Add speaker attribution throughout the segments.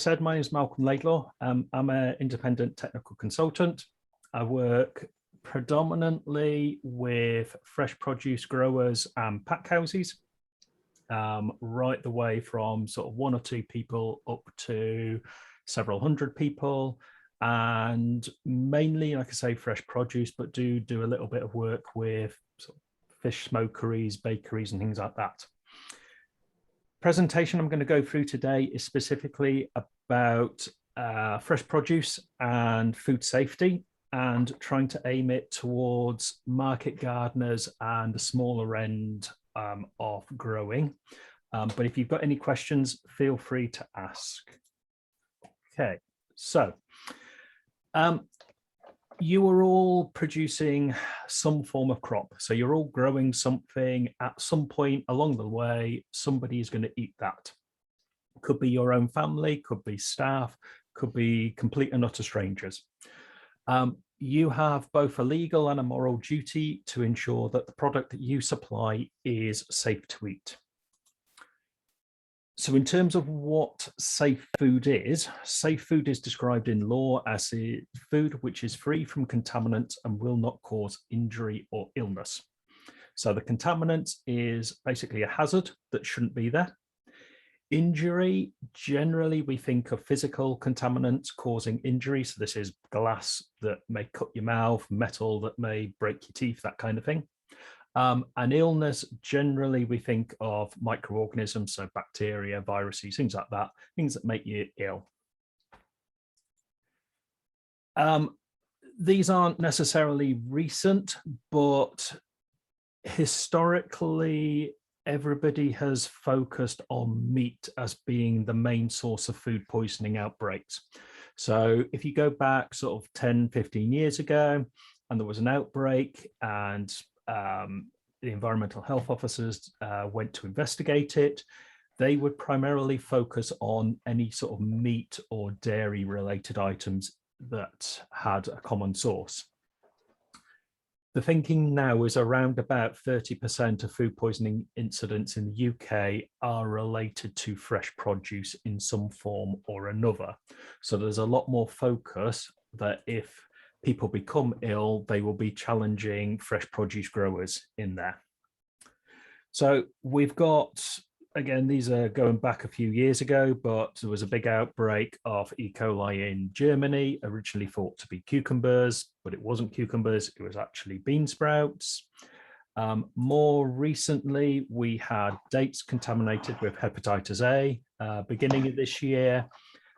Speaker 1: said, my name is Malcolm Laidlaw. I'm an independent technical consultant. I work predominantly with fresh produce growers and pack houses, right the way from sort of 1 or 2 people up to several hundred people, and mainly, like I say, fresh produce, but do a little bit of work with sort of fish smokeries, bakeries, and things like that. Presentation I'm going to go through today is specifically about fresh produce and food safety, and trying to aim it towards market gardeners and the smaller end of growing. But if you've got any questions, feel free to ask. Okay, so you are all producing some form of crop. So you're all growing something. At some point along the way, somebody is going to eat that. Could be your own family, could be staff, could be complete and utter strangers. You have both a legal and a moral duty to ensure that the product that you supply is safe to eat. So in terms of what safe food is described in law as food which is free from contaminants and will not cause injury or illness. So the contaminant is basically a hazard that shouldn't be there. Injury, generally we think of physical contaminants causing injury. So this is glass that may cut your mouth, metal that may break your teeth, that kind of thing. And illness, generally we think of microorganisms, so bacteria, viruses, things like that, things that make you ill. These aren't necessarily recent, but historically, everybody has focused on meat as being the main source of food poisoning outbreaks. So if you go back sort of 10, 15 years ago, and there was an outbreak, and the environmental health officers went to investigate it, they would primarily focus on any sort of meat or dairy related items that had a common source. The thinking now is around about 30% of food poisoning incidents in the UK are related to fresh produce in some form or another. So there's a lot more focus that if people become ill, they will be challenging fresh produce growers in there. So we've got, again, these are going back a few years ago, but there was a big outbreak of E. coli in Germany, originally thought to be cucumbers, but it wasn't cucumbers, it was actually bean sprouts. More recently, we had dates contaminated with hepatitis A, beginning of this year.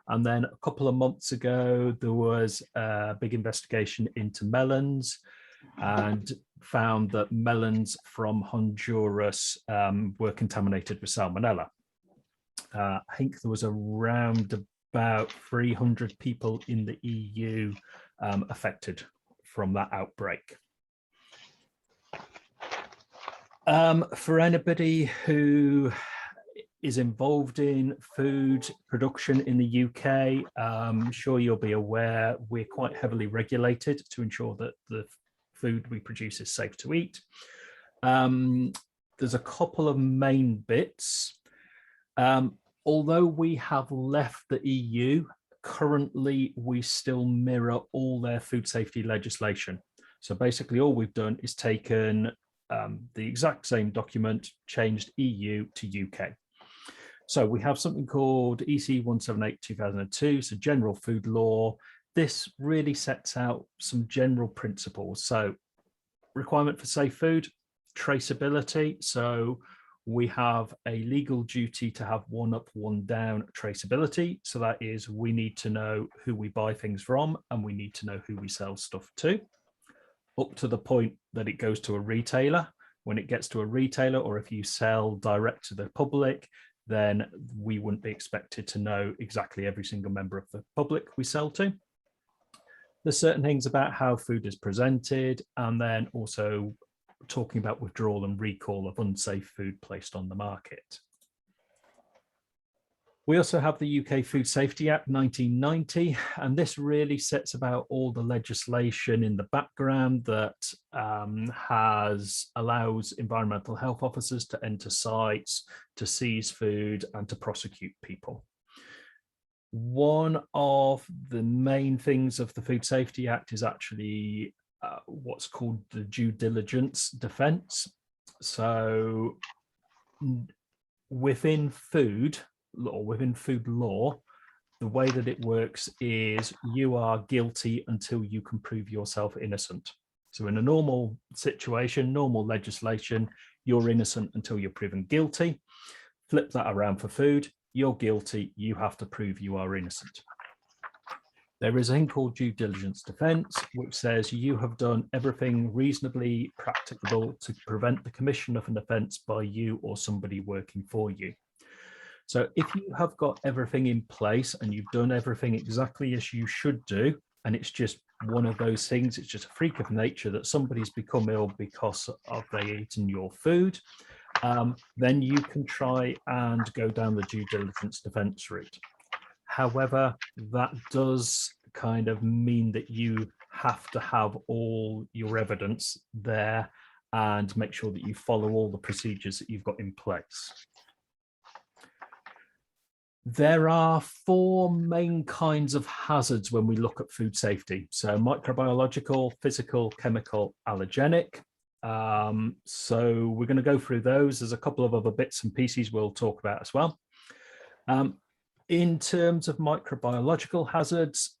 Speaker 1: And then a couple of months ago, there was a big investigation into melons and found that melons from Honduras were contaminated with salmonella. I think there was around about 300 people in the EU affected from that outbreak. For anybody who is involved in food production in the UK, I'm sure you'll be aware we're quite heavily regulated to ensure that the food we produce is safe to eat. There's a couple of main bits. Although we have left the EU, currently we still mirror all their food safety legislation. So basically all we've done is taken the exact same document, changed EU to UK. So we have something called EC 178/2002, so general food law. This really sets out some general principles. So requirement for safe food, traceability. So we have a legal duty to have one up, one down traceability. So that is, we need to know who we buy things from and we need to know who we sell stuff to, up to the point that it goes to a retailer. When it gets to a retailer, or if you sell direct to the public, then we wouldn't be expected to know exactly every single member of the public we sell to. There's certain things about how food is presented, and then also talking about withdrawal and recall of unsafe food placed on the market. We also have the UK Food Safety Act 1990, and this really sets about all the legislation in the background that allows environmental health officers to enter sites, to seize food and to prosecute people. One of the main things of the Food Safety Act is actually what's called the due diligence defense. So within food or within food law, the way that it works is you are guilty until you can prove yourself innocent. So in a normal situation, normal legislation, you're innocent until you're proven guilty. Flip that around for food, you're guilty, you have to prove you are innocent. There is a thing called due diligence defense, which says you have done everything reasonably practicable to prevent the commission of an offence by you or somebody working for you. So if you have got everything in place and you've done everything exactly as you should do, and it's just one of those things, it's just a freak of nature that somebody's become ill because of they eaten your food, then you can try and go down the due diligence defense route. However, that does kind of mean that you have to have all your evidence there and make sure that you follow all the procedures that you've got in place. There are four main kinds of hazards when we look at food safety. So microbiological, physical, chemical, allergenic. So we're going to go through those. There's a couple of other bits and pieces we'll talk about as well. In terms of microbiological hazards,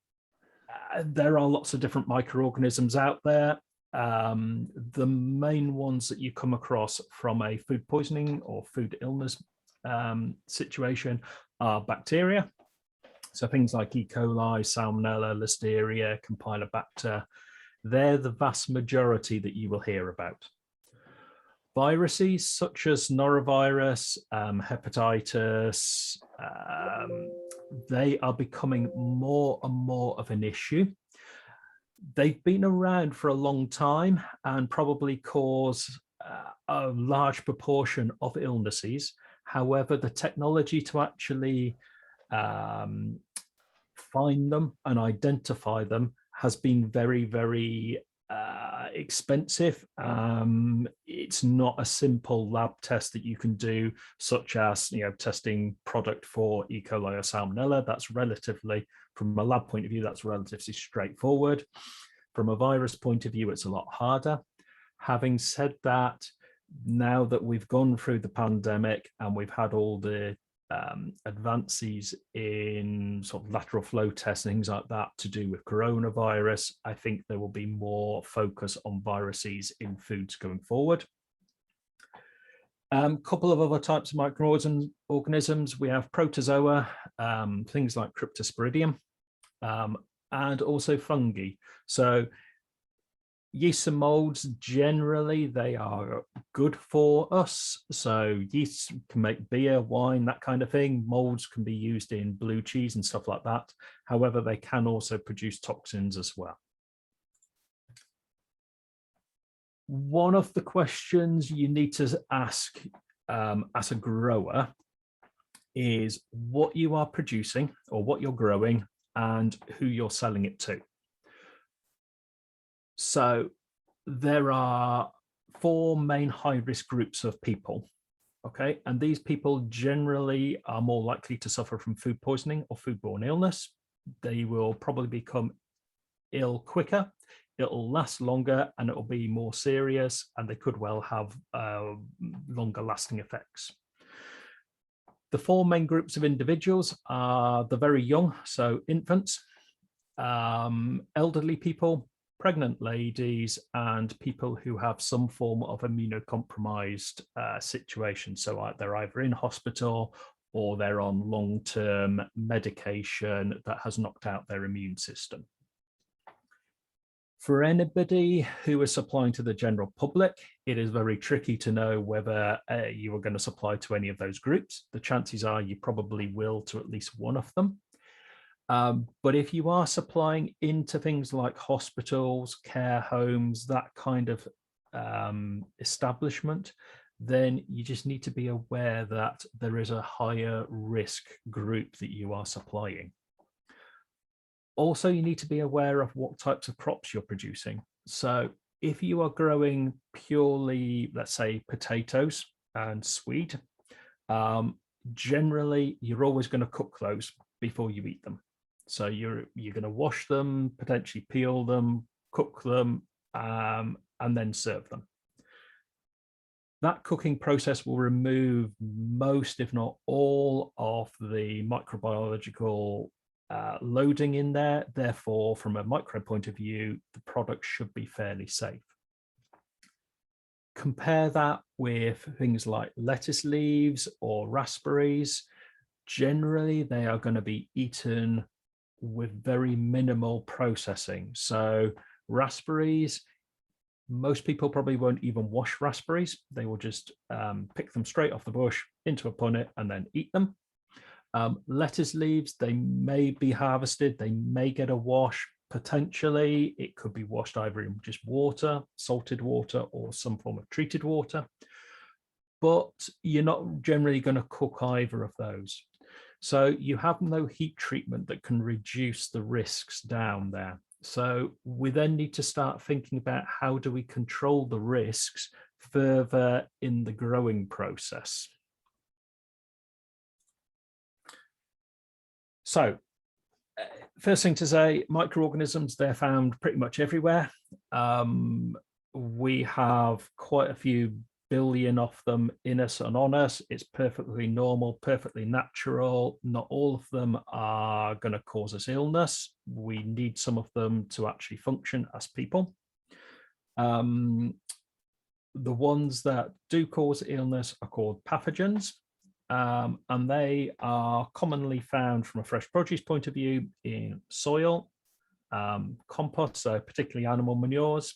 Speaker 1: there are lots of different microorganisms out there. The main ones that you come across from a food poisoning or food illness situation are bacteria. So things like E. coli, Salmonella, Listeria, Campylobacter, they're the vast majority that you will hear about. Viruses such as norovirus, hepatitis, they are becoming more and more of an issue. They've been around for a long time and probably cause a large proportion of illnesses. However, the technology to actually find them and identify them has been very, very expensive. It's not a simple lab test that you can do, such as testing product for E. coli or Salmonella. That's relatively, from a lab point of view, that's relatively straightforward. From a virus point of view, it's a lot harder. Having said that, now that we've gone through the pandemic and we've had all the advances in sort of lateral flow tests and things like that to do with coronavirus, I think there will be more focus on viruses in foods going forward. Couple of other types of microorganisms. We have protozoa, things like Cryptosporidium, and also fungi. So yeasts and molds, generally, they are good for us. So yeasts can make beer, wine, that kind of thing. Molds can be used in blue cheese and stuff like that. However, they can also produce toxins as well. One of the questions you need to ask as a grower is what you are producing or what you're growing and who you're selling it to. So there are four main high-risk groups of people, okay? And these people generally are more likely to suffer from food poisoning or foodborne illness. They will probably become ill quicker, it'll last longer, and it'll be more serious, and they could well have longer lasting effects. The four main groups of individuals are the very young, so infants, elderly people, pregnant ladies, and people who have some form of immunocompromised situation. So they're either in hospital or they're on long-term medication that has knocked out their immune system. For anybody who is supplying to the general public, it is very tricky to know whether you are going to supply to any of those groups. The chances are you probably will to at least one of them. But if you are supplying into things like hospitals, care homes, that kind of establishment, then you just need to be aware that there is a higher risk group that you are supplying. Also, you need to be aware of what types of crops you're producing. So if you are growing purely, let's say, potatoes and swede, generally, you're always going to cook those before you eat them. So you're going to wash them, potentially peel them, cook them, and then serve them. That cooking process will remove most, if not all, of the microbiological loading in there. Therefore, from a microbe point of view, the product should be fairly safe. Compare that with things like lettuce leaves or raspberries. Generally, they are going to be eaten with very minimal processing. So raspberries, most people probably won't even wash raspberries. They will just pick them straight off the bush into a punnet and then eat them. Lettuce leaves, they may be harvested, they may get a wash. Potentially, it could be washed either in just water, salted water, or some form of treated water. But you're not generally going to cook either of those. So you have no heat treatment that can reduce the risks down there. So we then need to start thinking about how do we control the risks further in the growing process. So first thing to say, microorganisms, they're found pretty much everywhere. We have quite a few billion of them in us and on us. It's perfectly normal, perfectly natural. Not all of them are going to cause us illness. We need some of them to actually function as people. The ones that do cause illness are called pathogens, and they are commonly found from a fresh produce point of view in soil, compost, so particularly animal manures,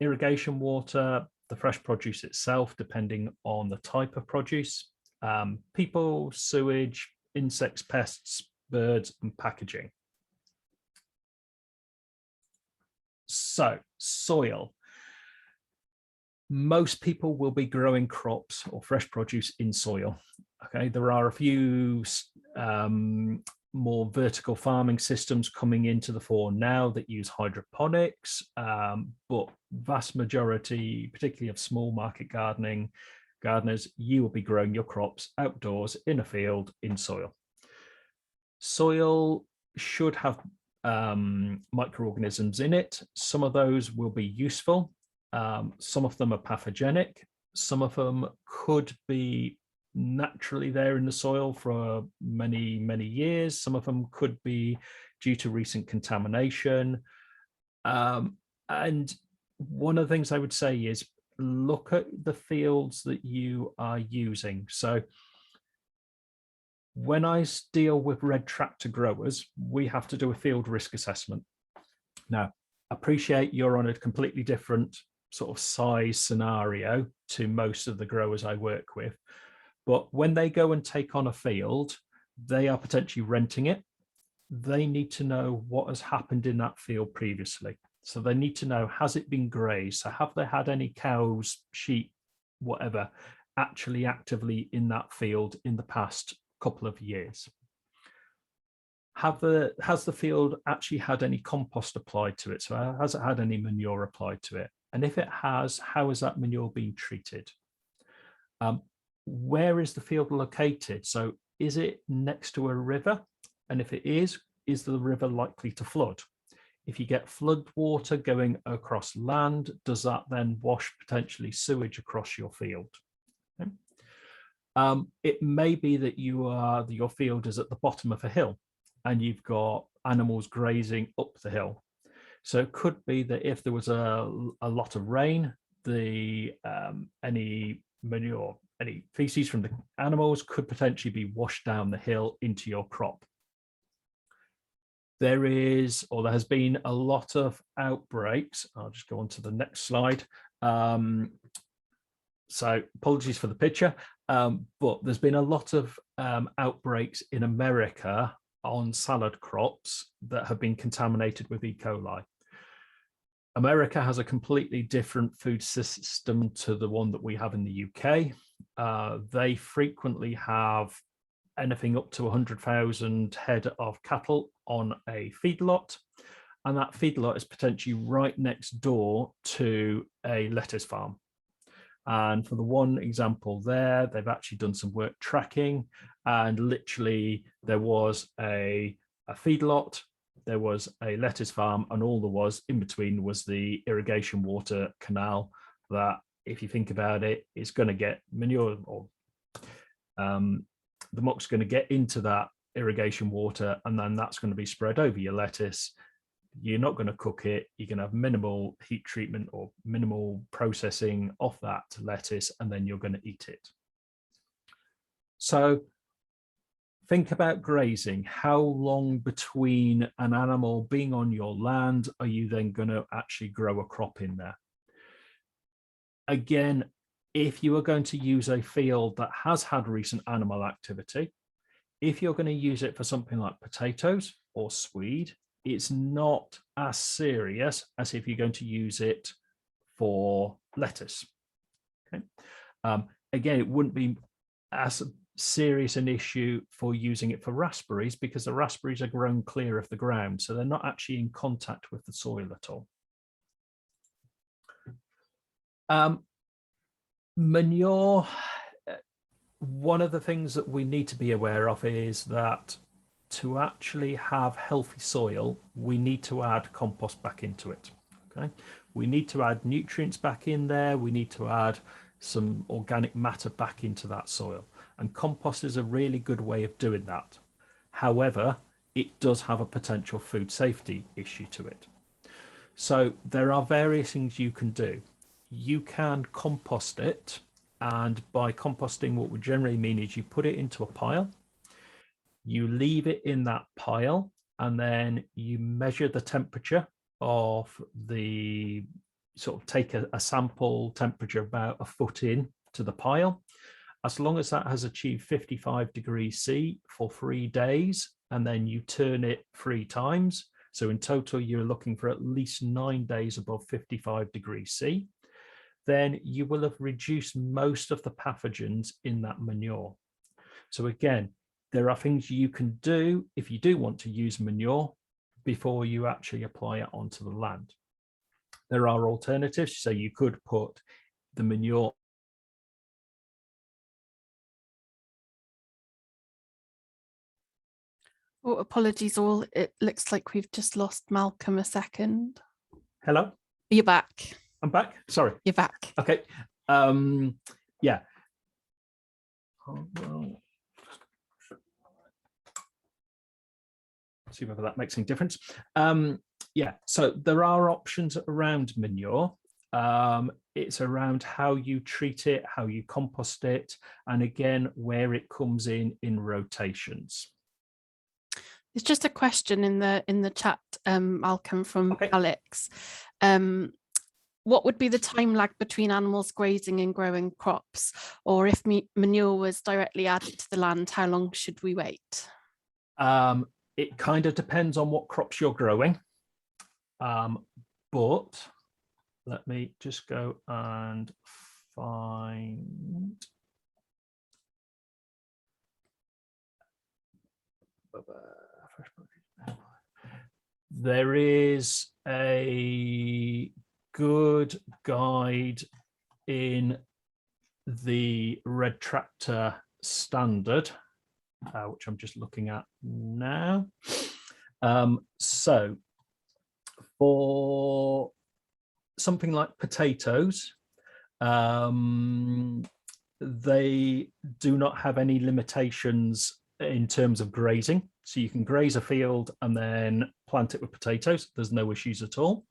Speaker 1: irrigation water, the fresh produce itself, depending on the type of produce, people, sewage, insects, pests, birds, and packaging. So, soil. Most people will be growing crops or fresh produce in soil. Okay, there are a few more vertical farming systems coming into the fore now that use hydroponics, but vast majority, particularly of small market gardeners, you will be growing your crops outdoors in a field in soil. Soil should have microorganisms in it. Some of those will be useful. Some of them are pathogenic. Some of them could be naturally there in the soil for many, many years. Some of them could be due to recent contamination. And one of the things I would say is look at the fields that you are using. So when I deal with red tractor growers, we have to do a field risk assessment. Now, appreciate you're on a completely different sort of size scenario to most of the growers I work with. But when they go and take on a field, they are potentially renting it. They need to know what has happened in that field previously. So they need to know, has it been grazed? So have they had any cows, sheep, whatever, actually actively in that field in the past couple of years? Has the field actually had any compost applied to it? So has it had any manure applied to it? And if it has, how has that manure been treated? Where is the field located? So is it next to a river? And if it is the river likely to flood? If you get flood water going across land, does that then wash potentially sewage across your field? Okay. It may be that your field is at the bottom of a hill and you've got animals grazing up the hill. So it could be that if there was a lot of rain, any manure, any feces from the animals could potentially be washed down the hill into your crop. There has been a lot of outbreaks. I'll just go on to the next slide. So apologies for the picture, but there's been a lot of outbreaks in America on salad crops that have been contaminated with E. coli. America has a completely different food system to the one that we have in the UK. They frequently have anything up to 100,000 head of cattle on a feedlot, and that feedlot is potentially right next door to a lettuce farm. And for the one example there, they've actually done some work tracking, and literally there was a feedlot, there was a lettuce farm, and all there was in between was the irrigation water canal that, if you think about it, is going to get manure, or the muck's going to get into that irrigation water, and then that's going to be spread over your lettuce. You're not going to cook it. You're going to have minimal heat treatment or minimal processing of that lettuce, and then you're going to eat it. So think about grazing. How long between an animal being on your land are you then going to actually grow a crop in there? Again, if you are going to use a field that has had recent animal activity, if you're going to use it for something like potatoes or swede, it's not as serious as if you're going to use it for lettuce. Okay. Again, it wouldn't be as serious an issue for using it for raspberries, because the raspberries are grown clear of the ground, so they're not actually in contact with the soil at all. Manure, one of the things that we need to be aware of is that to actually have healthy soil, we need to add compost back into it. Okay, we need to add nutrients back in there. We need to add some organic matter back into that soil, and compost is a really good way of doing that. However, it does have a potential food safety issue to it. So there are various things you can do. You can compost it, and by composting, what we generally mean is you put it into a pile, you leave it in that pile, and then you measure the temperature of the, sort of take a sample temperature about a foot in to the pile. As long as that has achieved 55 degrees C for 3 days, and then you turn it 3 times. So in total, you're looking for at least 9 days above 55 degrees C. Then you will have reduced most of the pathogens in that manure. So again, there are things you can do if you do want to use manure before you actually apply it onto the land. There are alternatives. So you could put the manure.
Speaker 2: Oh, apologies all. It looks like we've just lost Malcolm a second.
Speaker 1: Hello?
Speaker 2: You're back.
Speaker 1: I'm back. Sorry.
Speaker 2: You're back.
Speaker 1: Okay. Yeah. Oh, well. See whether that makes any difference. Yeah, so there are options around manure. It's around how you treat it, how you compost it, and again, where it comes in rotations.
Speaker 2: It's just a question in the chat, Malcolm, from Alex. What would be the time lag between animals grazing and growing crops? Or if manure was directly added to the land, how long should we wait?
Speaker 1: It kind of depends on what crops you're growing. But let me just go and find. There is a good guide in the Red Tractor standard, which I'm just looking at now. So for something like potatoes, they do not have any limitations in terms of grazing. So you can graze a field and then plant it with potatoes. There's no issues at all.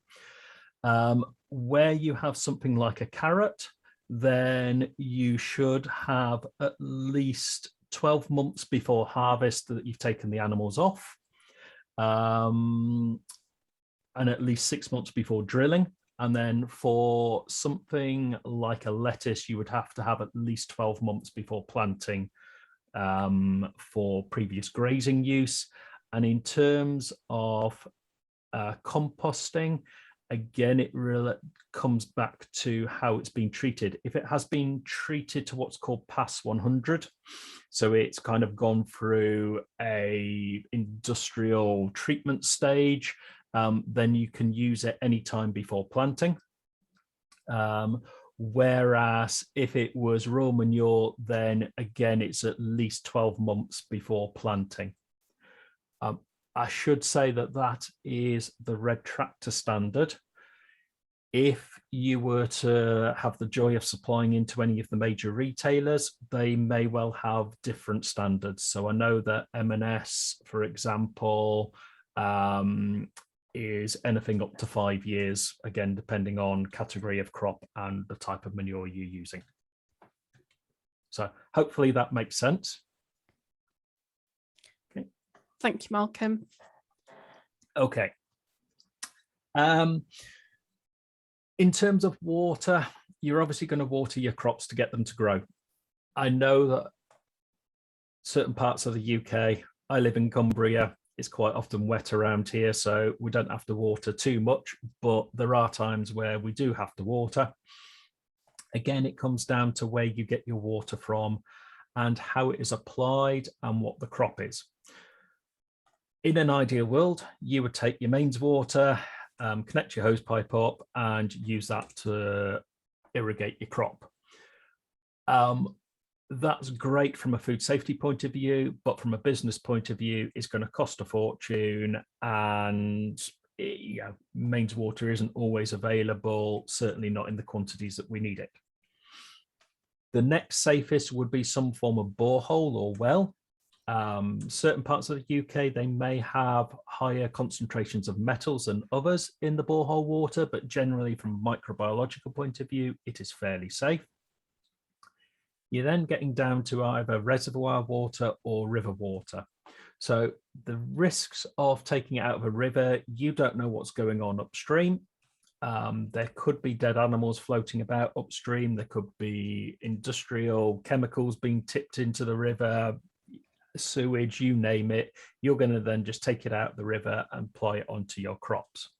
Speaker 1: Where you have something like a carrot, then you should have at least 12 months before harvest that you've taken the animals off, and at least 6 months before drilling. And then for something like a lettuce, you would have to have at least 12 months before planting for previous grazing use. And in terms of composting, again, it really comes back to how it's been treated. If it has been treated to what's called PAS 100, so it's kind of gone through a industrial treatment stage, then you can use it anytime before planting. Whereas if it was raw manure, then again, it's at least 12 months before planting. I should say that that is the red tractor standard. If you were to have the joy of supplying into any of the major retailers, they may well have different standards. So I know that M&S, for example, is anything up to 5 years, again, depending on category of crop and the type of manure you're using. So hopefully that makes sense. Okay.
Speaker 2: Thank you, Malcolm.
Speaker 1: Okay. In terms of water, you're obviously going to water your crops to get them to grow. I know that certain parts of the UK, I live in Cumbria, it's quite often wet around here, so we don't have to water too much, but there are times where we do have to water. Again, it comes down to where you get your water from and how it is applied and what the crop is. In an ideal world, you would take your mains water, connect your hose pipe up and use that to irrigate your crop. That's great from a food safety point of view, but from a business point of view, it's going to cost a fortune, and mains water isn't always available, certainly not in the quantities that we need it. The next safest would be some form of borehole or well. Certain parts of the UK, they may have higher concentrations of metals than others in the borehole water, but generally from a microbiological point of view, it is fairly safe. You're then getting down to either reservoir water or river water. So the risks of taking it out of a river, you don't know what's going on upstream. There could be dead animals floating about upstream. There could be industrial chemicals being tipped into the river, sewage, you name it. You're going to then just take it out of the river and apply it onto your crops.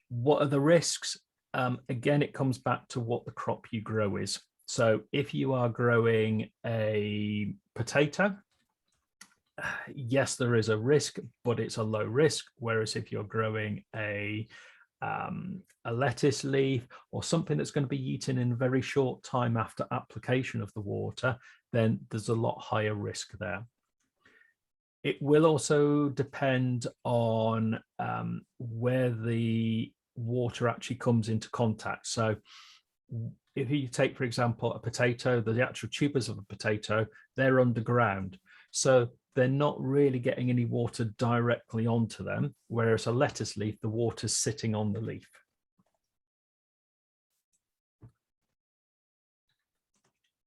Speaker 1: What are the risks? Again, it comes back to what the crop you grow is. So if you are growing a potato, yes, there is a risk, but it's a low risk. Whereas if you're growing a lettuce leaf or something that's going to be eaten in a very short time after application of the water, then there's a lot higher risk there. It will also depend on where the water actually comes into contact. So if you take, for example, a potato, the actual tubers of a potato, they're underground. So they're not really getting any water directly onto them, whereas a lettuce leaf, the water's sitting on the leaf.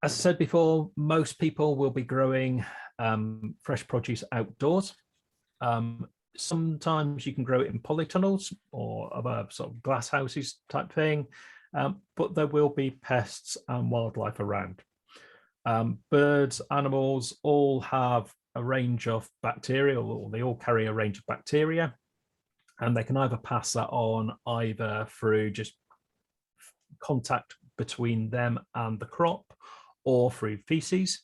Speaker 1: As I said before, most people will be growing fresh produce outdoors. Sometimes you can grow it in polytunnels or other sort of glass houses type thing, but there will be pests and wildlife around. Birds, animals all have a range of bacteria, or they all carry a range of bacteria, and they can either pass that on either through just contact between them and the crop or through feces.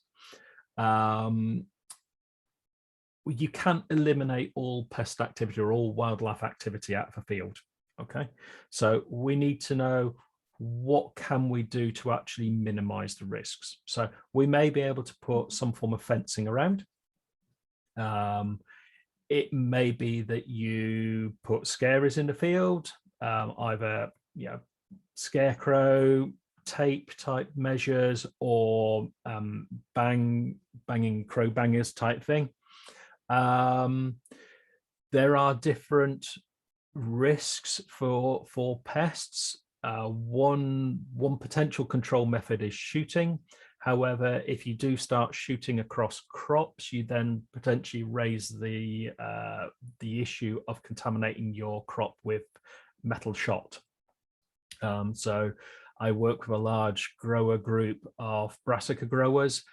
Speaker 1: You can't eliminate all pest activity or all wildlife activity out of a field. Okay, so we need to know what can we do to actually minimize the risks. So we may be able to put some form of fencing around. It may be that you put scarers in the field, either scarecrow, tape type measures, or banging crow bangers type thing. There are different risks for pests. One potential control method is shooting. However, if you do start shooting across crops, you then potentially raise the issue of contaminating your crop with metal shot. So I work with a large grower group of brassica growers.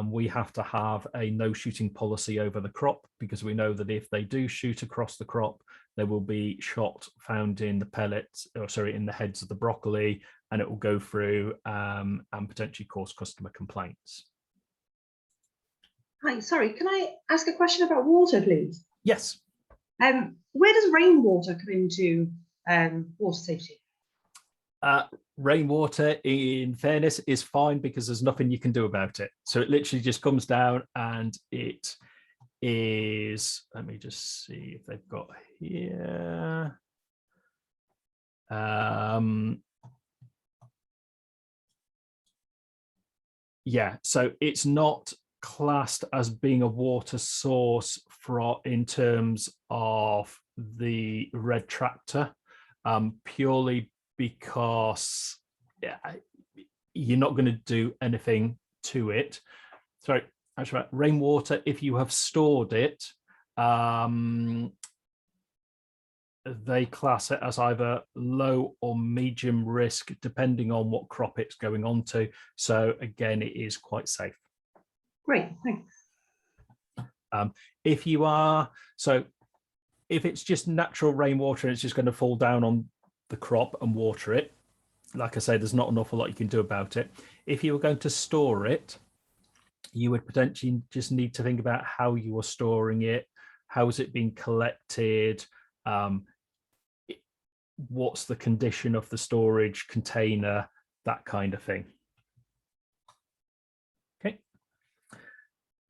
Speaker 1: We have to have a no shooting policy over the crop, because we know that if they do shoot across the crop, there will be shot found in the pellets, in the heads of the broccoli, and it will go through and potentially cause customer complaints.
Speaker 3: Hi, sorry, can I ask a question about water, please?
Speaker 1: Yes.
Speaker 3: Where does rainwater come into water safety?
Speaker 1: rainwater, in fairness, is fine because there's nothing you can do about it. So it literally just comes down and it is, let me just see if they've got here. Yeah, so it's not classed as being a water source in terms of the red tractor, purely because you're not going to do anything to it. Sorry, actually, rainwater, if you have stored it, they class it as either low or medium risk, depending on what crop it's going on to. So again, it is quite safe.
Speaker 3: Great, thanks.
Speaker 1: If it's just natural rainwater and it's just going to fall down on the crop and water it, like I say, there's not an awful lot you can do about it. If you were going to store it, you would potentially just need to think about how you are storing it, how is it being collected, what's the condition of the storage container, that kind of thing. Okay.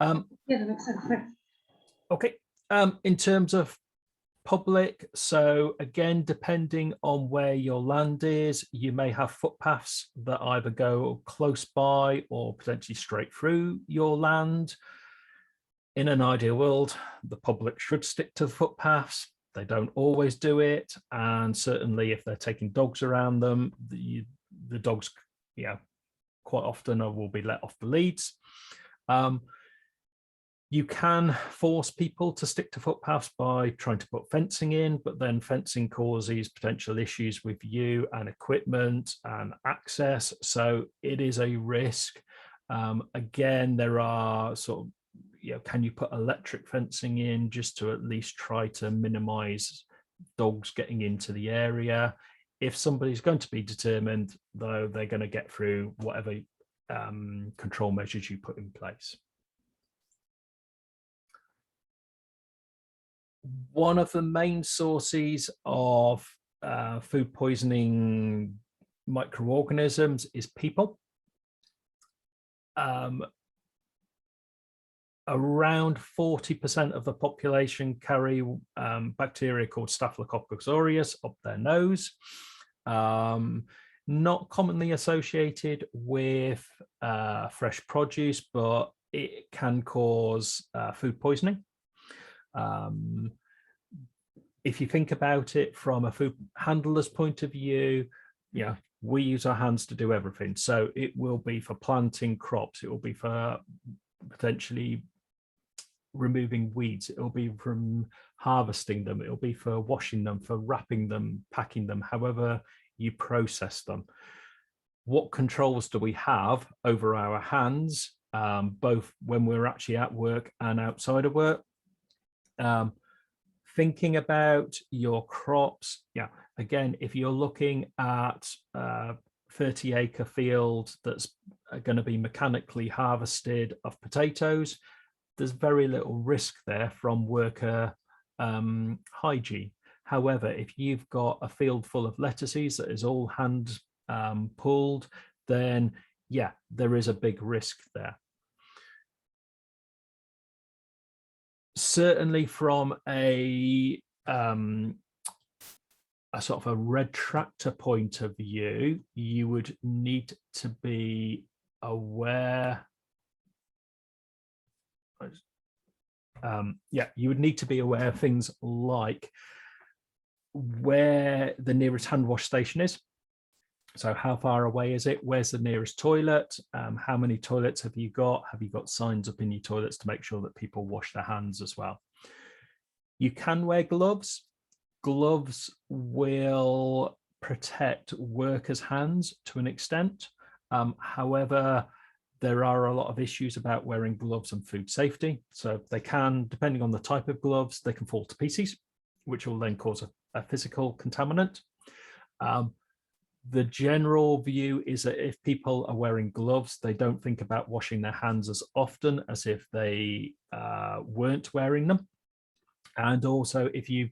Speaker 3: Yeah, that makes sense. Thanks.
Speaker 1: Okay. In terms of public, so again, depending on where your land is, you may have footpaths that either go close by or potentially straight through your land. In an ideal world, the public should stick to the footpaths. They don't always do it, and certainly if they're taking dogs around them, the dogs, quite often will be let off the leads. You can force people to stick to footpaths by trying to put fencing in, but then fencing causes potential issues with you and equipment and access, so it is a risk. Again, there are sort of, can you put electric fencing in just to at least try to minimize dogs getting into the area? If somebody's going to be determined, though, they're going to get through whatever control measures you put in place. One of the main sources of food poisoning microorganisms is people. Around 40% of the population carry bacteria called Staphylococcus aureus up their nose. Not commonly associated with fresh produce, but it can cause food poisoning. If you think about it from a food handler's point of view, we use our hands to do everything. So it will be for planting crops, it will be for potentially removing weeds, it will be from harvesting them, it will be for washing them, for wrapping them, packing them, however you process them. What controls do we have over our hands, both when we're actually at work and outside of work? Thinking about your crops, again, if you're looking at a 30-acre field that's going to be mechanically harvested of potatoes, there's very little risk there from worker hygiene. However, if you've got a field full of lettuces that is all hand pulled, then there is a big risk there. Certainly from a sort of a red tractor point of view, you would need to be aware. You would need to be aware of things like where the nearest hand wash station is. So how far away is it? Where's the nearest toilet? How many toilets have you got? Have you got signs up in your toilets to make sure that people wash their hands as well? You can wear gloves. Gloves will protect workers' hands to an extent. However, there are a lot of issues about wearing gloves and food safety. So they can, depending on the type of gloves, they can fall to pieces, which will then cause a physical contaminant. The general view is that if people are wearing gloves, they don't think about washing their hands as often as if they weren't wearing them. And also, if you're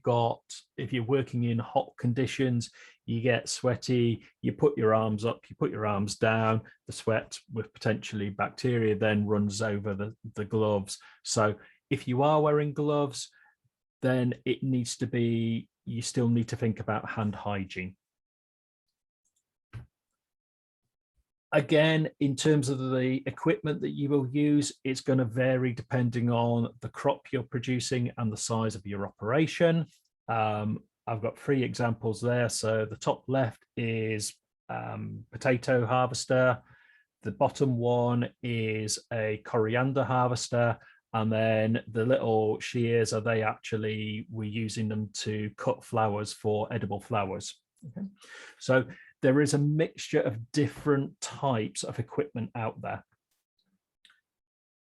Speaker 1: working in hot conditions, you get sweaty, you put your arms up, you put your arms down, the sweat with potentially bacteria then runs over the gloves. So if you are wearing gloves, then you still need to think about hand hygiene. Again, in terms of the equipment that you will use, it's going to vary depending on the crop you're producing and the size of your operation. I've got 3 examples there. So the top left is potato harvester. The bottom one is a coriander harvester. And then the little shears, we're using them to cut flowers for edible flowers. Okay. So there is a mixture of different types of equipment out there.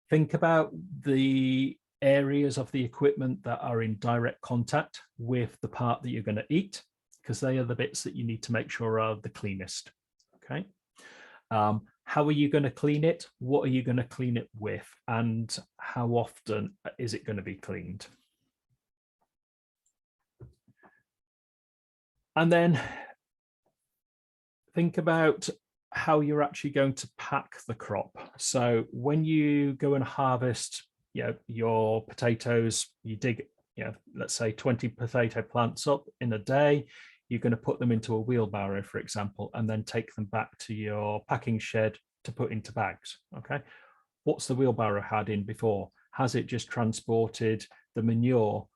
Speaker 1: Think about the areas of the equipment that are in direct contact with the part that you're going to eat, because they are the bits that you need to make sure are the cleanest. Okay. How are you going to clean it? What are you going to clean it with? And how often is it going to be cleaned? And then think about how you're actually going to pack the crop. So when you go and harvest, your potatoes, you dig, let's say 20 potato plants up in a day, you're going to put them into a wheelbarrow, for example, and then take them back to your packing shed to put into bags. Okay. What's the wheelbarrow had in before? Has it just transported the manure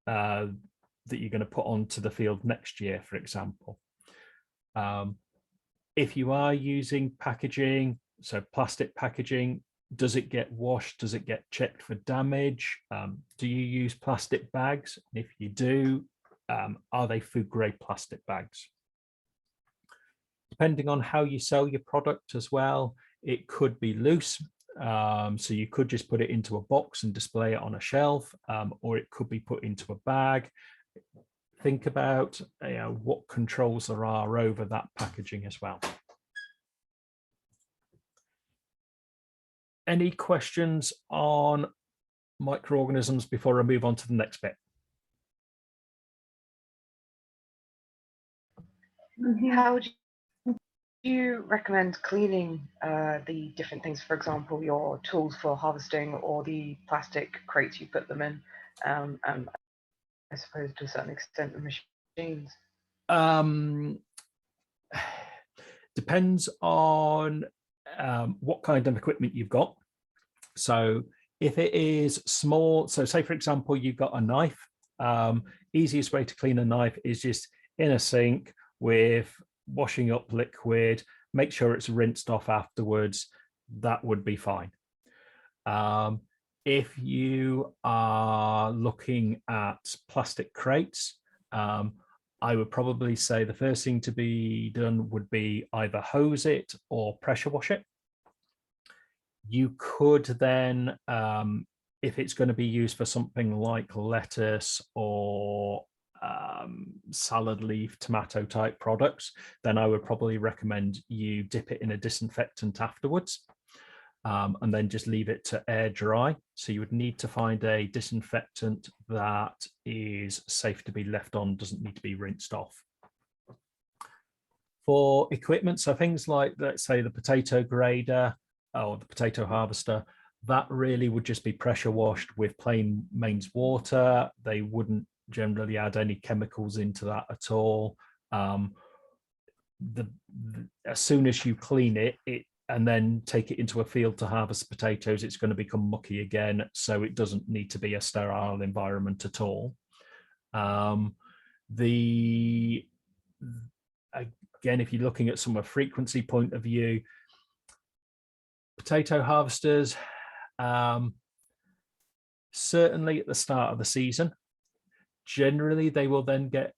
Speaker 1: that you're going to put onto the field next year, for example? If you are using packaging, so plastic packaging, does it get washed? Does it get checked for damage? Do you use plastic bags? If you do, are they food grade plastic bags? Depending on how you sell your product as well, it could be loose. So you could just put it into a box and display it on a shelf, or it could be put into a bag. Think about what controls there are over that packaging as well. Any questions on microorganisms before I move on to the next bit?
Speaker 4: How would you recommend cleaning the different things? For example, your tools for harvesting or the plastic crates you put them in, and I suppose to a certain extent the machines.
Speaker 1: Depends on what kind of equipment you've got. So if it is small, so say for example you've got a knife, easiest way to clean a knife is just in a sink with washing up liquid, make sure it's rinsed off afterwards. That would be fine. If you are looking at plastic crates, I would probably say the first thing to be done would be either hose it or pressure wash it. You could then, if it's going to be used for something like lettuce or salad leaf, tomato type products, then I would probably recommend you dip it in a disinfectant afterwards, and then just leave it to air dry. So you would need to find a disinfectant that is safe to be left on, doesn't need to be rinsed off. For equipment, so things like, let's say, the potato grader or the potato harvester, that really would just be pressure washed with plain mains water. They wouldn't generally add any chemicals into that at all. As soon as you clean it and then take it into a field to harvest potatoes, it's going to become mucky again, so it doesn't need to be a sterile environment at all. Again, if you're looking at from a frequency point of view, potato harvesters, certainly at the start of the season, generally they will then get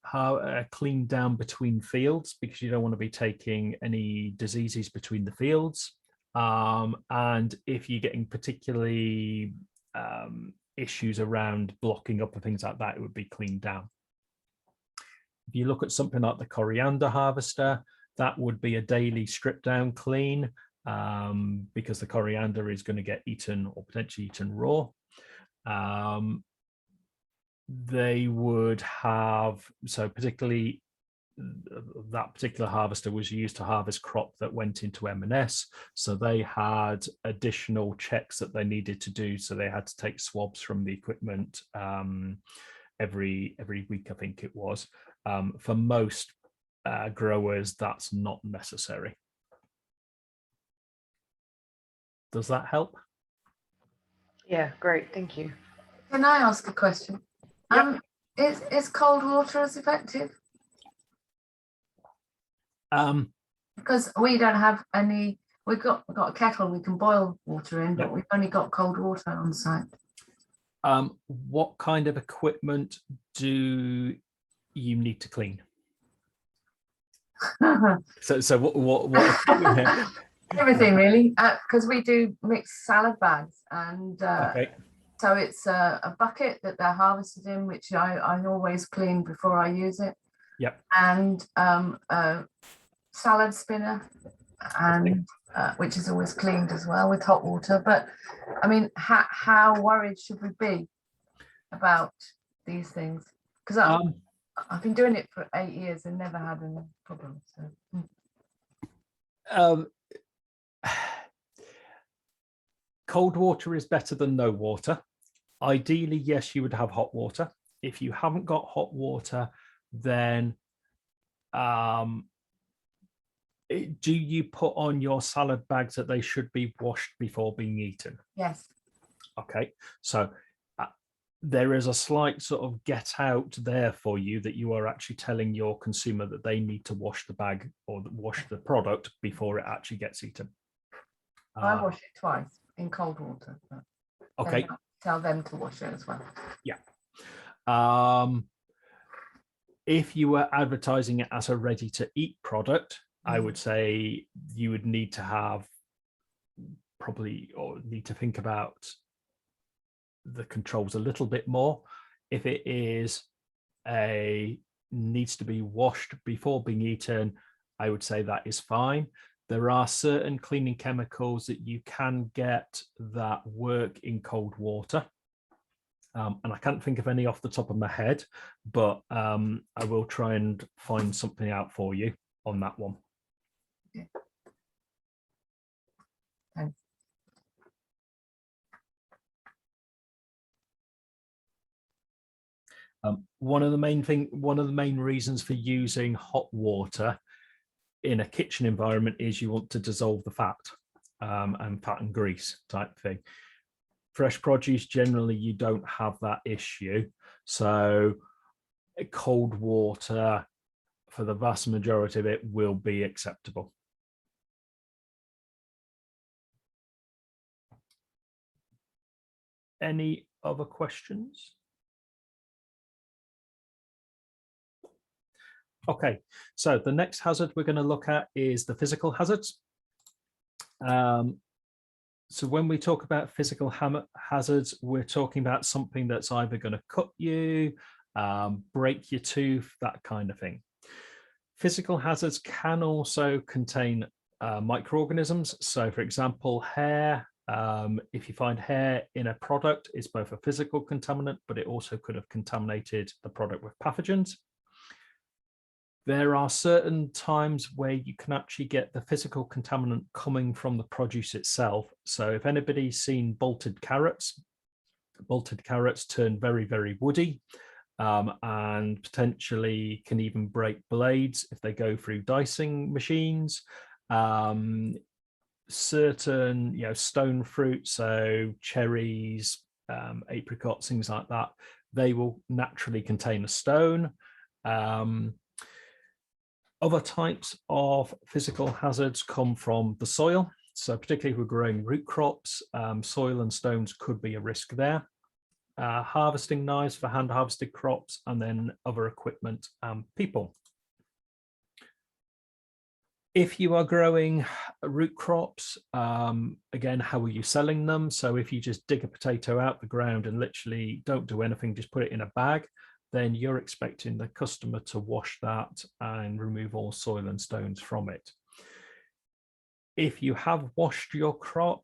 Speaker 1: cleaned down between fields, because you don't want to be taking any diseases between the fields. And if you're getting particularly issues around blocking up and things like that, it would be cleaned down. If you look at something like the coriander harvester, that would be a daily strip down clean, because the coriander is going to get eaten or potentially eaten raw. they would have, so particularly that particular harvester was used to harvest crop that went into M&S. So they had additional checks that they needed to do. So they had to take swabs from the equipment every week, I think it was. For most growers, that's not necessary. Does that help?
Speaker 4: Yeah, great, thank you.
Speaker 5: Can I ask a question?
Speaker 1: Yep.
Speaker 5: Is cold water as effective? Because we don't have any, we've got a kettle we can boil water in, but we've only got cold water on site.
Speaker 1: What kind of equipment do you need to clean? So what equipment?
Speaker 5: Everything really, because we do mixed salad bags, and
Speaker 1: Okay.
Speaker 5: so it's a bucket that they're harvested in, which I always clean before I use it.
Speaker 1: Yep.
Speaker 5: And a salad spinner, and which is always cleaned as well with hot water. But I mean, how worried should we be about these things? Because I've been doing it for 8 years and never had any problems. So.
Speaker 1: Cold water is better than no water. Ideally, yes, you would have hot water. If you haven't got hot water, then do you put on your salad bags that they should be washed before being eaten?
Speaker 5: Yes.
Speaker 1: Okay, so there is a slight sort of get out there for you, that you are actually telling your consumer that they need to wash the bag or wash the product before it actually gets eaten.
Speaker 5: I wash it twice in cold water.
Speaker 1: Okay.
Speaker 5: Tell them to wash it as well.
Speaker 1: Yeah. If you were advertising it as a ready-to-eat product, I would say you would need to have need to think about the controls a little bit more. If it is needs to be washed before being eaten, I would say that is fine. There are certain cleaning chemicals that you can get that work in cold water. And I can't think of any off the top of my head, but I will try and find something out for you on that one.
Speaker 5: Okay. Thanks.
Speaker 1: One of the main reasons for using hot water in a kitchen environment is you want to dissolve the fat and fat and grease type thing. Fresh produce, generally, you don't have that issue. So cold water, for the vast majority of it, will be acceptable. Any other questions? Okay, so the next hazard we're going to look at is the physical hazards. So when we talk about physical hazards, we're talking about something that's either going to cut you, break your tooth, that kind of thing. Physical hazards can also contain microorganisms. So for example, hair. If you find hair in a product, it's both a physical contaminant, but it also could have contaminated the product with pathogens. There are certain times where you can actually get the physical contaminant coming from the produce itself. So if anybody's seen bolted carrots turn very, very woody and potentially can even break blades if they go through dicing machines. Certain, stone fruit, so cherries, apricots, things like that, they will naturally contain a stone. Other types of physical hazards come from the soil. So particularly if we're growing root crops, soil and stones could be a risk there. Harvesting knives for hand harvested crops, and then other equipment and people. If you are growing root crops, again, how are you selling them? So if you just dig a potato out the ground and literally don't do anything, just put it in a bag, then you're expecting the customer to wash that and remove all soil and stones from it. If you have washed your crop,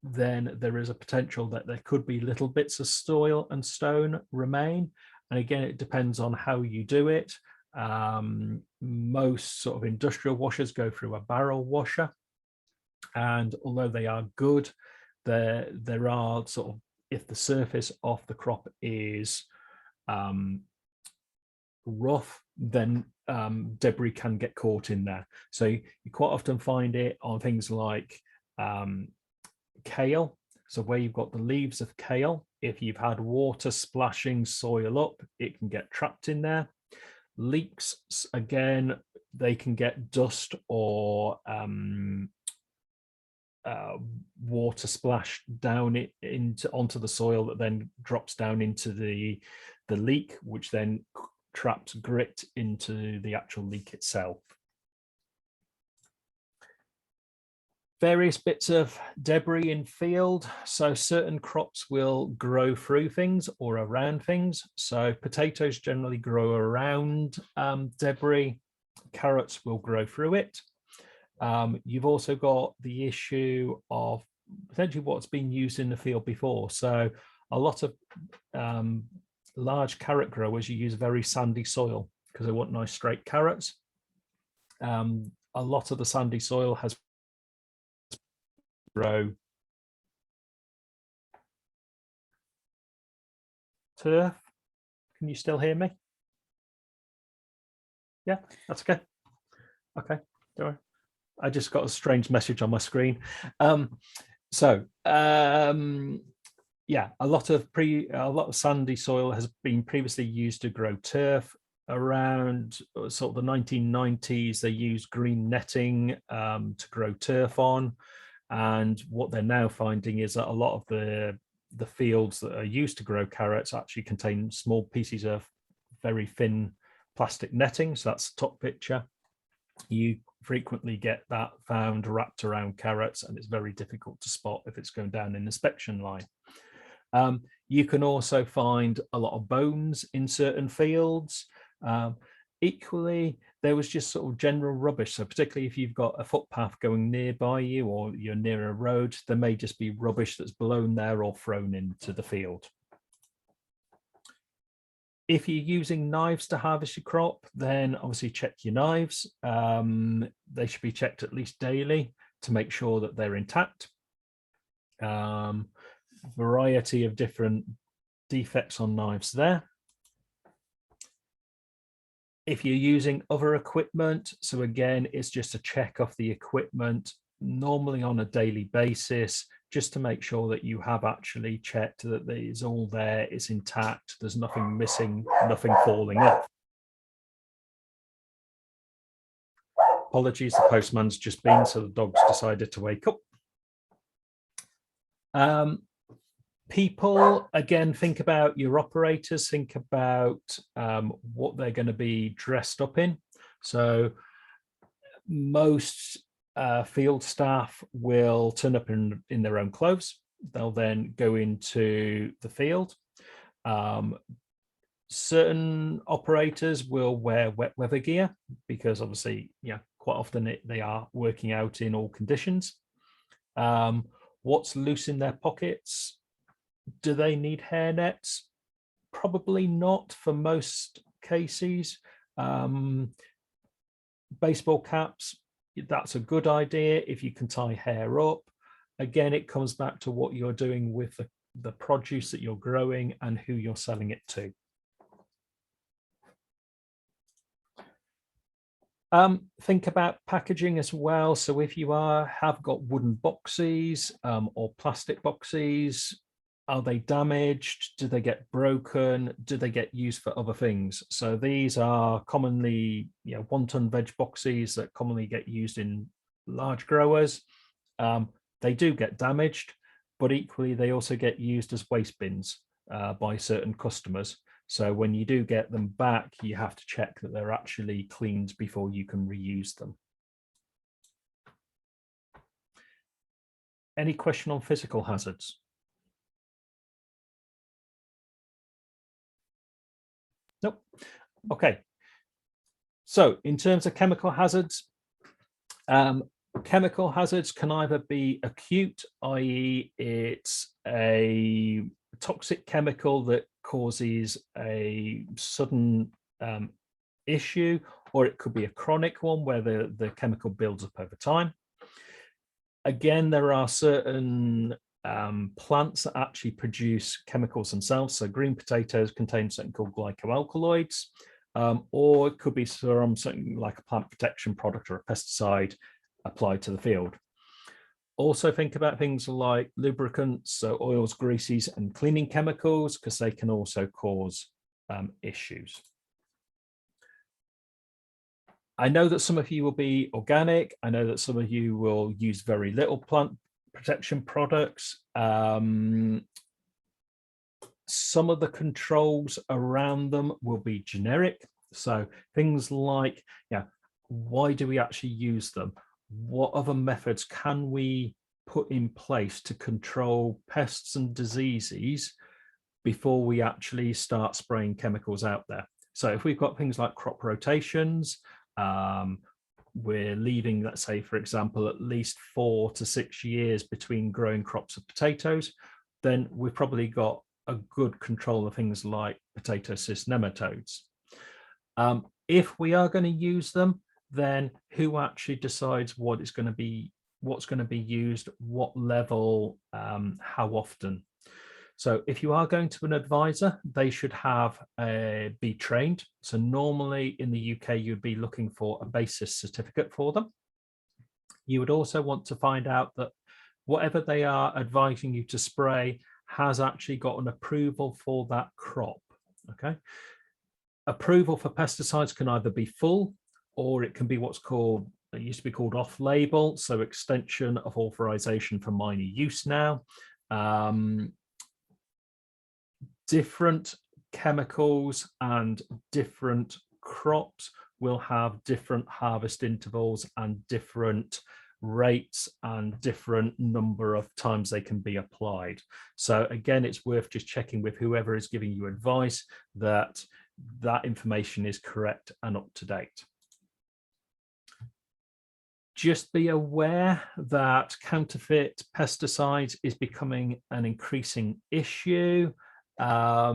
Speaker 1: then there is a potential that there could be little bits of soil and stone remain. And again, it depends on how you do it. Most sort of industrial washers go through a barrel washer. And although they are good, there are sort of, if the surface of the crop is rough, then debris can get caught in there. So you quite often find it on things like kale. So where you've got the leaves of kale, if you've had water splashing soil up, it can get trapped in there. Leeks, again, they can get dust or water splashed down onto the soil that then drops down into the leek, which then traps grit into the actual leek itself. Various bits of debris in field. So certain crops will grow through things or around things. So potatoes generally grow around debris. Carrots will grow through it. You've also got the issue of potentially what's been used in the field before. So a lot of large carrot growers, you use very sandy soil because they want nice straight carrots. A lot of the sandy soil has grow turf. Can you still hear me? Yeah, that's okay. Okay, don't worry. I just got a strange message on my screen. Yeah, a lot of sandy soil has been previously used to grow turf. Around sort of the 1990s, they used green netting to grow turf on. And what they're now finding is that a lot of the fields that are used to grow carrots actually contain small pieces of very thin plastic netting. So that's the top picture. You frequently get that found wrapped around carrots, and it's very difficult to spot if it's going down an inspection line. You can also find a lot of bones in certain fields. Equally, there was just sort of general rubbish. So particularly if you've got a footpath going nearby you or you're near a road, there may just be rubbish that's blown there or thrown into the field. If you're using knives to harvest your crop, then obviously check your knives. They should be checked at least daily to make sure that they're intact. Variety of different defects on knives there. If you're using other equipment, so again, it's just a check of the equipment, normally on a daily basis, just to make sure that you have actually checked that it's all there, it's intact, there's nothing missing, nothing falling off. Apologies, the postman's just been, so the dogs decided to wake up. People, again, think about your operators, think about what they're going to be dressed up in. So most field staff will turn up in their own clothes. They'll then go into the field. Certain operators will wear wet weather gear because obviously, yeah, quite often they are working out in all conditions. What's loose in their pockets? Do they need hair nets? Probably not for most cases. Baseball caps, that's a good idea if you can tie hair up. Again, it comes back to what you're doing with the produce that you're growing and who you're selling it to. Think about packaging as well. So if you have got wooden boxes or plastic boxes, are they damaged? Do they get broken? Do they get used for other things? So these are commonly, 1-ton veg boxes that commonly get used in large growers. They do get damaged, but equally they also get used as waste bins by certain customers. So when you do get them back, you have to check that they're actually cleaned before you can reuse them. Any question on physical hazards? Nope. Okay. So in terms of chemical hazards, Chemical hazards can either be acute, i.e. it's a toxic chemical that causes a sudden issue, or it could be a chronic one where the chemical builds up over time. Again, there are certain plants that actually produce chemicals themselves. So green potatoes contain something called glycoalkaloids, or it could be from something like a plant protection product or a pesticide applied to the field. Also think about things like lubricants, so oils, greases, and cleaning chemicals, because they can also cause issues. I know that some of you will be organic. I know that some of you will use very little plant protection products. Some of the controls around them will be generic. So things like, why do we actually use them? What other methods can we put in place to control pests and diseases before we actually start spraying chemicals out there? So if we've got things like crop rotations, we're leaving, let's say, for example, at least 4 to 6 years between growing crops of potatoes, then we've probably got a good control of things like potato cyst nematodes. If we are going to use them, then who actually decides what's going to be used, what level, how often? So if you are going to an advisor, they should be trained. So normally in the UK, you'd be looking for a basis certificate for them. You would also want to find out that whatever they are advising you to spray has actually got an approval for that crop. Okay. Approval for pesticides can either be full, or it can be what's called, it used to be called off-label, so extension of authorization for minor use now. Different chemicals and different crops will have different harvest intervals and different rates and different number of times they can be applied. So again, it's worth just checking with whoever is giving you advice that that information is correct and up to date. Just be aware that counterfeit pesticides is becoming an increasing issue. I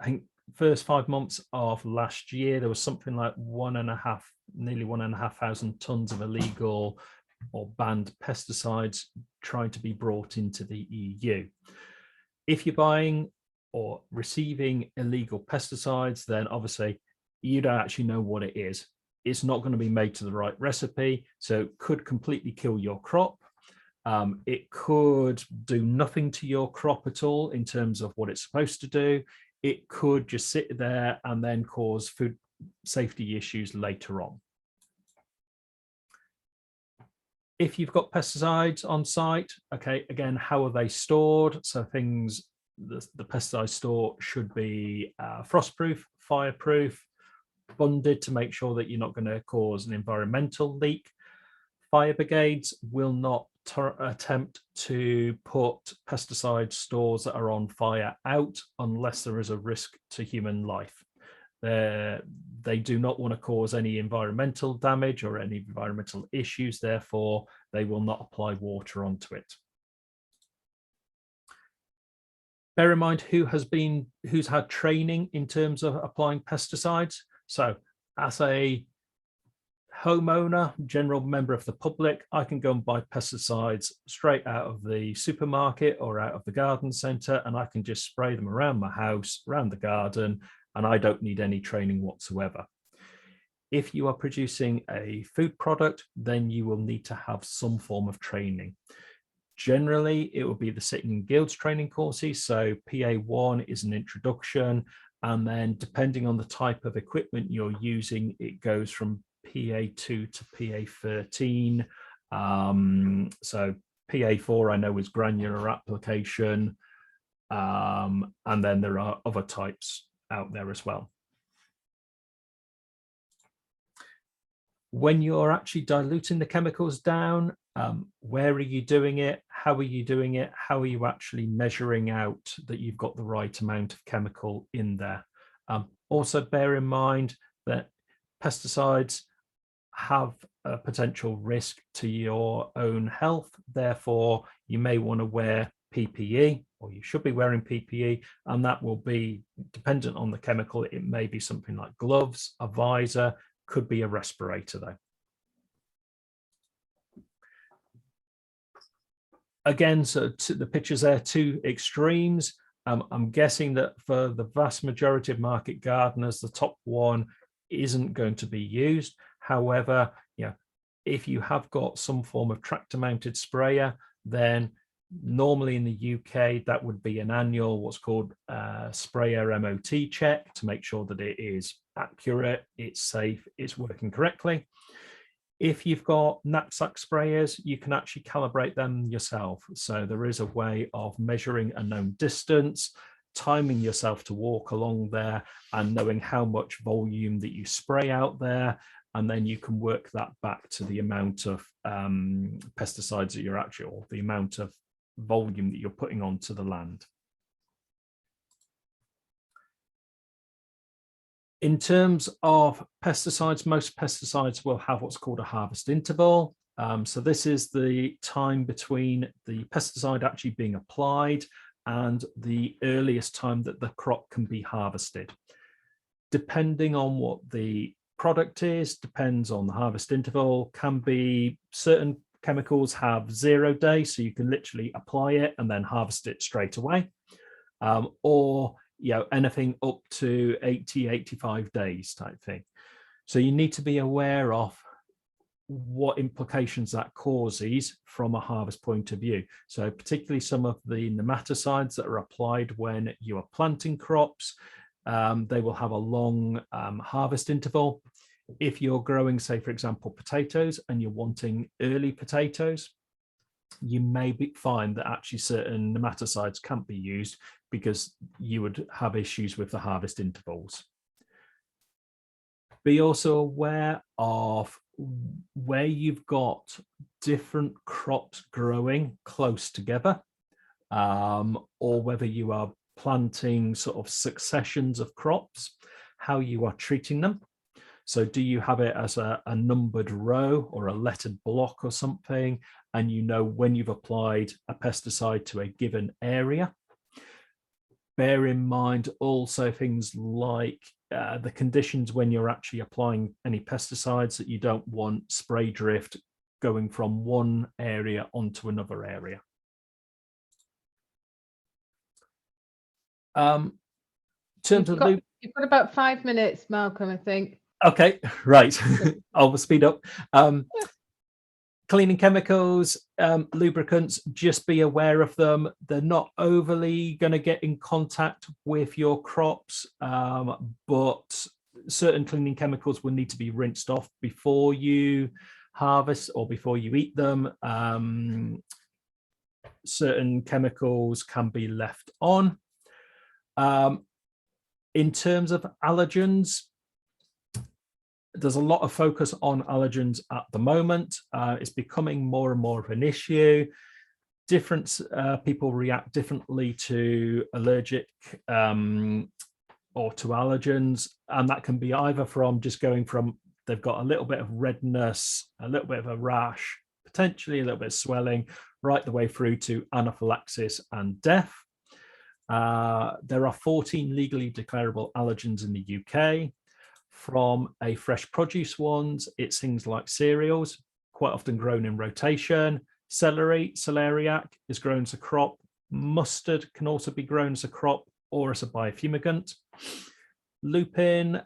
Speaker 1: think first 5 months of last year, there was something like nearly 1,500 tons of illegal or banned pesticides trying to be brought into the EU. If you're buying or receiving illegal pesticides, then obviously you don't actually know what it is. It's not going to be made to the right recipe, so it could completely kill your crop. It could do nothing to your crop at all in terms of what it's supposed to do. It could just sit there and then cause food safety issues later on. If you've got pesticides on site, okay, again, how are they stored? So things, the pesticide store should be frostproof, fireproof, bonded to make sure that you're not going to cause an environmental leak. Fire brigades will not attempt to put pesticide stores that are on fire out unless there is a risk to human life. They do not want to cause any environmental damage or any environmental issues, therefore they will not apply water onto it. Bear in mind who's had training in terms of applying pesticides. So as a homeowner, general member of the public, I can go and buy pesticides straight out of the supermarket or out of the garden centre, and I can just spray them around my house, around the garden, and I don't need any training whatsoever. If you are producing a food product, then you will need to have some form of training. Generally, it will be the Sitting in Guilds training courses. So PA1 is an introduction, and then depending on the type of equipment you're using, it goes from PA2 to PA13. So PA4 I know is granular application, and then there are other types out there as well. When you're actually diluting the chemicals down, where are you doing it? How are you doing it? How are you actually measuring out that you've got the right amount of chemical in there? Also bear in mind that pesticides have a potential risk to your own health. Therefore, you may want to wear PPE, or you should be wearing PPE, and that will be dependent on the chemical. It may be something like gloves, a visor, could be a respirator though. Again, so the pictures there, two extremes. I'm guessing that for the vast majority of market gardeners, the top one isn't going to be used. However, if you have got some form of tractor mounted sprayer, then normally in the UK, that would be an annual, what's called sprayer MOT check to make sure that it is accurate, it's safe, it's working correctly. If you've got knapsack sprayers, you can actually calibrate them yourself. So there is a way of measuring a known distance, timing yourself to walk along there, and knowing how much volume that you spray out there. And then you can work that back to the amount of pesticides that you're actually, or the amount of volume that you're putting onto the land. In terms of pesticides, most pesticides will have what's called a harvest interval. So this is the time between the pesticide actually being applied and the earliest time that the crop can be harvested. Depending on what the product is, depends on the harvest interval, can be certain chemicals have 0 days, so you can literally apply it and then harvest it straight away. Or anything up to 80, 85 days type thing. So you need to be aware of what implications that causes from a harvest point of view. So particularly some of the nematicides that are applied when you are planting crops, they will have a long harvest interval. If you're growing, say, for example, potatoes, and you're wanting early potatoes, you may find that actually certain nematicides can't be used because you would have issues with the harvest intervals. Be also aware of where you've got different crops growing close together, or whether you are planting sort of successions of crops, how you are treating them. So do you have it as a numbered row or a lettered block or something, and you know when you've applied a pesticide to a given area? Bear in mind also things like the conditions when you're actually applying any pesticides, that you don't want spray drift going from one area onto another area. In terms of
Speaker 6: you've got about 5 minutes, Malcolm, I think.
Speaker 1: Okay, right. I'll speed up. Cleaning chemicals, lubricants, just be aware of them. They're not overly going to get in contact with your crops, but certain cleaning chemicals will need to be rinsed off before you harvest or before you eat them. Certain chemicals can be left on. In terms of allergens, there's a lot of focus on allergens at the moment. It's becoming more and more of an issue. Different people react differently to allergic or to allergens, and that can be either from just going from they've got a little bit of redness, a little bit of a rash, potentially a little bit of swelling, right the way through to anaphylaxis and death. There are 14 legally declarable allergens in the UK. From a fresh produce ones, it's things like cereals, quite often grown in rotation. Celery, celeriac, is grown as a crop. Mustard can also be grown as a crop or as a biofumigant. Lupin,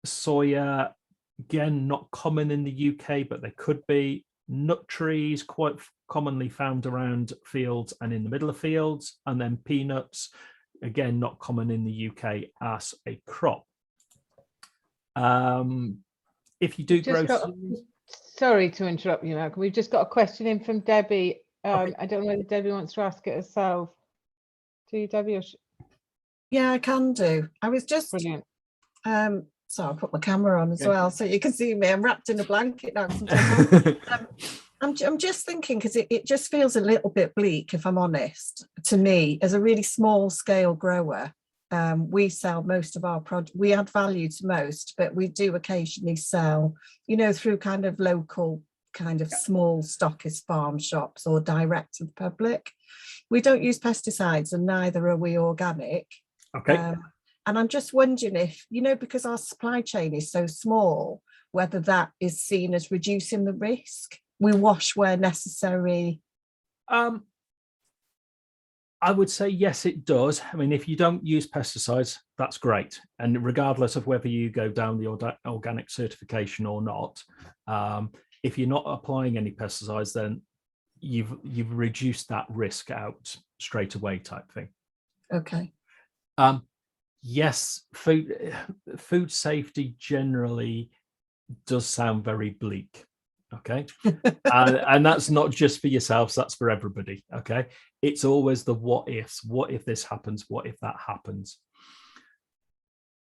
Speaker 1: soya, again, not common in the UK, but they could be. Nut trees, quite commonly found around fields and in the middle of fields. And then peanuts, again, not common in the UK as a crop. If you do grow...
Speaker 6: Sorry to interrupt you, Malcolm. We've just got a question in from Debbie.
Speaker 1: Okay.
Speaker 6: I don't know whether Debbie wants to ask it herself. Do you, Debbie? Or
Speaker 7: Yeah, I can do. I was just...
Speaker 6: Brilliant.
Speaker 7: So I'll put my camera on as well so you can see me. I'm wrapped in a blanket now. I'm just thinking, because it just feels a little bit bleak, if I'm honest, to me, as a really small scale grower. we sell most of our product. We add value to most, but we do occasionally sell, you know, through kind of local kind of small stockist farm shops or direct to the public. We don't use pesticides, and neither are we organic.
Speaker 1: Okay.
Speaker 7: And I'm just wondering if, you know, because our supply chain is so small, whether that is seen as reducing the risk. We wash where necessary.
Speaker 1: I would say yes, it does. I mean, if you don't use pesticides, that's great. And regardless of whether you go down the organic certification or not, if you're not applying any pesticides, then you've reduced that risk out straight away, type thing. Okay. Yes, food safety generally does sound very bleak. Okay. And that's not just for yourselves, that's for everybody. Okay. It's always the what ifs. What if this happens? What if that happens?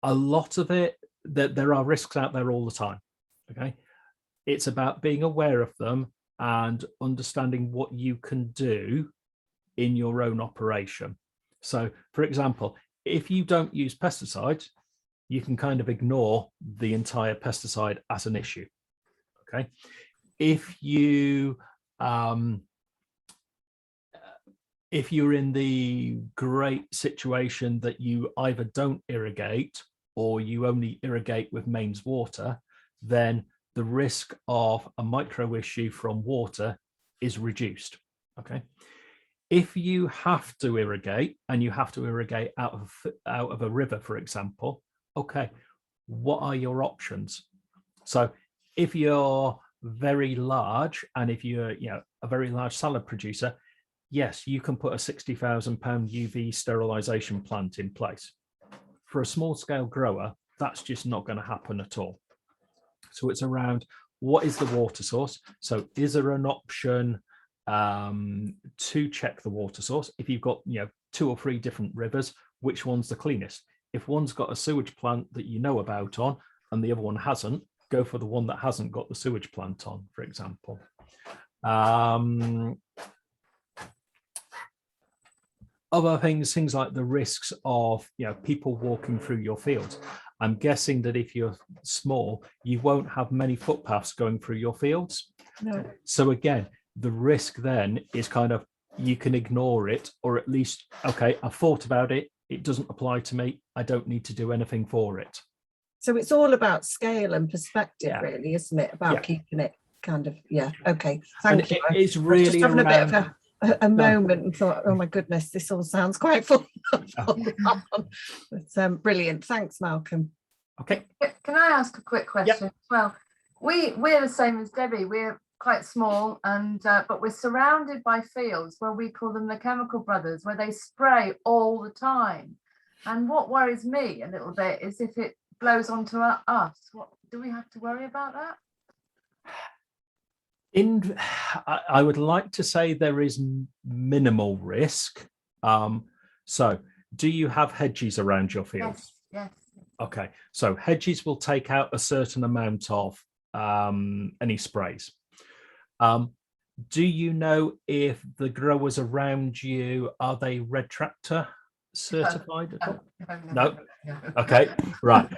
Speaker 1: A lot of it, that there are risks out there all the time. Okay. It's about being aware of them and understanding what you can do in your own operation. So, for example, if you don't use pesticides, you can kind of ignore the entire pesticide as an issue. Okay. If you're in the great situation that you either don't irrigate or you only irrigate with mains water, then the risk of a micro issue from water is reduced. Okay. If you have to irrigate and you have to irrigate out of a river, for example, okay, what are your options? So if you're very large and if you're a very large salad producer, yes, you can put a £60,000 UV sterilization plant in place. For a small scale grower, that's just not going to happen at all. So it's around, what is the water source? So is there an option to check the water source? If you've got 2 or 3 different rivers, which one's the cleanest? If one's got a sewage plant that you know about on and the other one hasn't, go for the one that hasn't got the sewage plant on, for example. Other things like the risks of people walking through your fields. I'm guessing that if you're small, you won't have many footpaths going through your fields. No. So again, the risk then is kind of, you can ignore it, or at least, okay, I've thought about it, it doesn't apply to me, I don't need to do anything for it.
Speaker 7: So it's all about scale and perspective, really, isn't it? About keeping it kind of, okay. Thank you.
Speaker 1: It's really
Speaker 7: just having a bit of a moment and thought, oh my goodness, this all sounds quite full on. But brilliant. Thanks, Malcolm.
Speaker 1: Okay.
Speaker 5: Can I ask a quick question as well? We're the same as Debbie. We're quite small, and but we're surrounded by fields where we call them the chemical brothers, where they spray all the time. And what worries me a little bit is if it blows onto us. What do we have to worry about that?
Speaker 1: I would like to say there is minimal risk. So do you have hedges around your fields?
Speaker 5: Yes.
Speaker 1: Okay, so hedges will take out a certain amount of any sprays. Do you know if the growers around you, are they Red Tractor certified at all? No. Okay, right.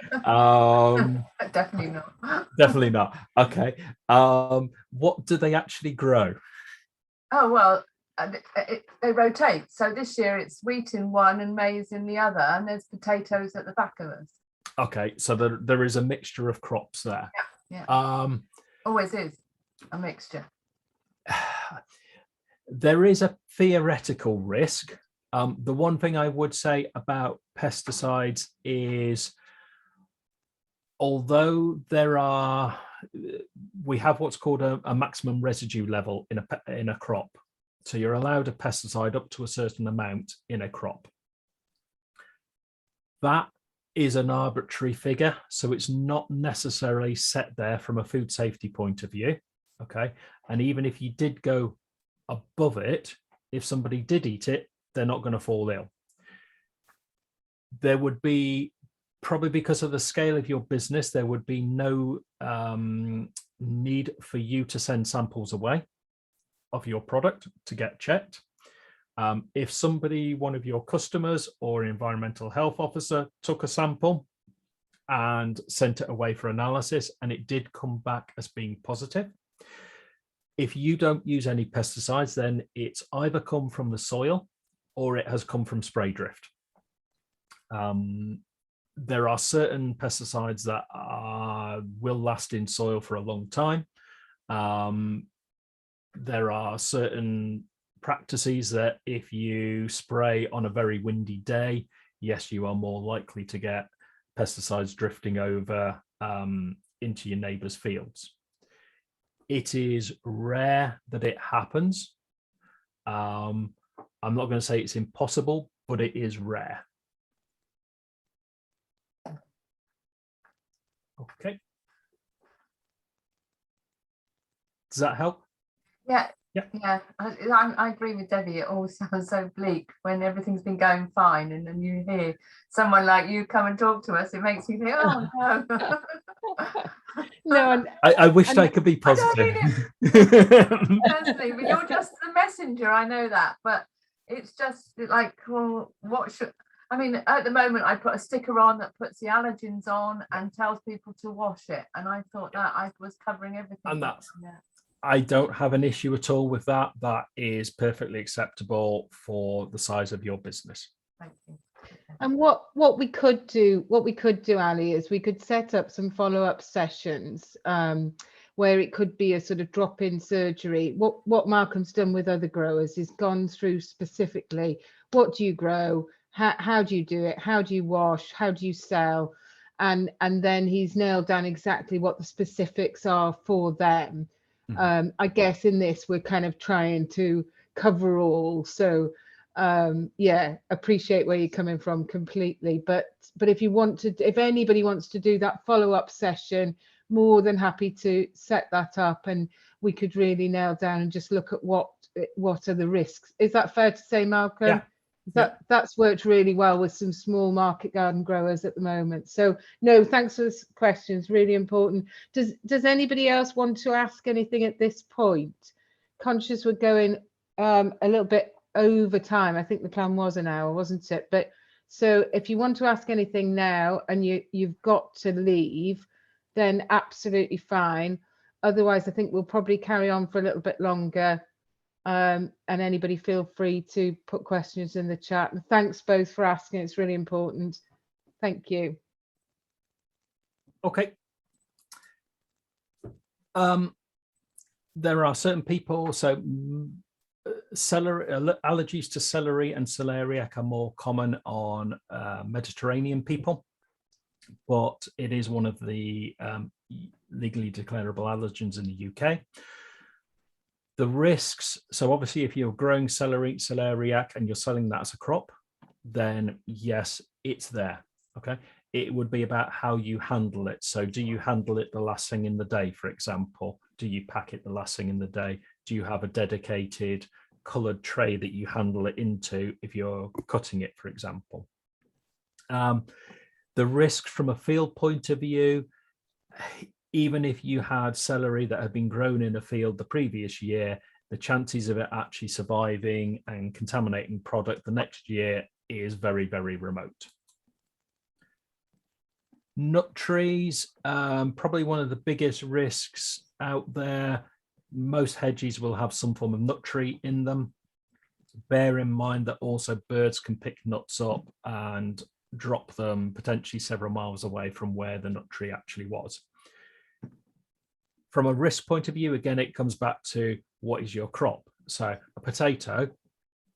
Speaker 5: Definitely not.
Speaker 1: Definitely not. Okay. What do they actually grow?
Speaker 5: Oh, well, they rotate. So this year it's wheat in one and maize in the other, and there's potatoes at the back of us. Okay,
Speaker 1: so there is a mixture of crops there.
Speaker 5: Yeah. Always is a mixture.
Speaker 1: There is a theoretical risk. The one thing I would say about pesticides is, although we have what's called a maximum residue level in a crop. So you're allowed a pesticide up to a certain amount in a crop. That is an arbitrary figure, so it's not necessarily set there from a food safety point of view. Okay, and even if you did go above it, if somebody did eat it, they're not going to fall ill. There would be, probably because of the scale of your business, there would be no need for you to send samples away of your product to get checked. If somebody, one of your customers or environmental health officer, took a sample and sent it away for analysis and it did come back as being positive, if you don't use any pesticides, then it's either come from the soil or it has come from spray drift. There are certain pesticides that will last in soil for a long time. There are certain practices that if you spray on a very windy day, yes, you are more likely to get pesticides drifting over into your neighbour's fields. It is rare that it happens. I'm not going to say it's impossible, but it is rare. Okay. Does that help?
Speaker 5: Yeah.
Speaker 1: Yeah.
Speaker 5: Yeah, I agree with Debbie. It all sounds so bleak when everything's been going fine, and then you hear someone like you come and talk to us. It makes you think, oh no.
Speaker 6: No, and
Speaker 1: I wished I could be positive.
Speaker 5: Personally, but you're just the messenger. I know that, but it's just like, well, what should I mean? At the moment, I put a sticker on that puts the allergens on and tells people to wash it, and I thought that I was covering everything.
Speaker 1: And that's. Yeah. I don't have an issue at all with that. That is perfectly acceptable for the size of your business.
Speaker 5: Thank you.
Speaker 6: And what we could do, Ali, is we could set up some follow-up sessions where it could be a sort of drop-in surgery. What Malcolm's done with other growers is gone through specifically, what do you grow, how do you do it, how do you wash, how do you sell, and then he's nailed down exactly what the specifics are for them. I guess in this we're kind of trying to cover all, so yeah, appreciate where you're coming from completely, but if you want to, if anybody wants to do that follow-up session, more than happy to set that up, and we could really nail down and just look at what are the risks. Is that fair to say, Malcolm? Yeah. That's worked really well with some small market garden growers at the moment. So no, thanks for the questions, really important. Does anybody else want to ask anything at this point? Conscious we're going a little bit over time. I think the plan was an hour, wasn't it? But so if you want to ask anything now and you've got to leave, then absolutely fine. Otherwise, I think we'll probably carry on for a little bit longer. And anybody feel free to put questions in the chat. And thanks both for asking. It's really important. Thank you.
Speaker 1: Okay. There are certain people, so celery, allergies to celery and celeriac are more common on Mediterranean people, but it is one of the legally declarable allergens in the UK. The risks, so obviously if you're growing celery, celeriac, and you're selling that as a crop, then yes, it's there, okay? It would be about how you handle it. So do you handle it the last thing in the day, for example? Do you pack it the last thing in the day? Do you have a dedicated coloured tray that you handle it into if you're cutting it, for example? The risk from a field point of view, even if you had celery that had been grown in a field the previous year, the chances of it actually surviving and contaminating product the next year is very, very remote. Nut trees, probably one of the biggest risks out there. Most hedges will have some form of nut tree in them. Bear in mind that also birds can pick nuts up and drop them potentially several miles away from where the nut tree actually was. From a risk point of view, again, it comes back to what is your crop. So a potato,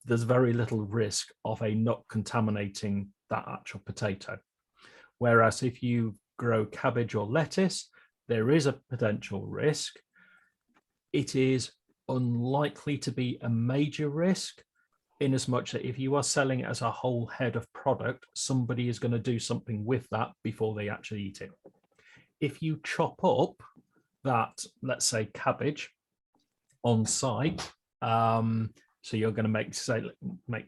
Speaker 1: there's very little risk of a nut contaminating that actual potato. Whereas if you grow cabbage or lettuce, there is a potential risk. It is unlikely to be a major risk, in as much that if you are selling it as a whole head of product, somebody is going to do something with that before they actually eat it. If you chop up that, let's say, cabbage on site, so you're going to make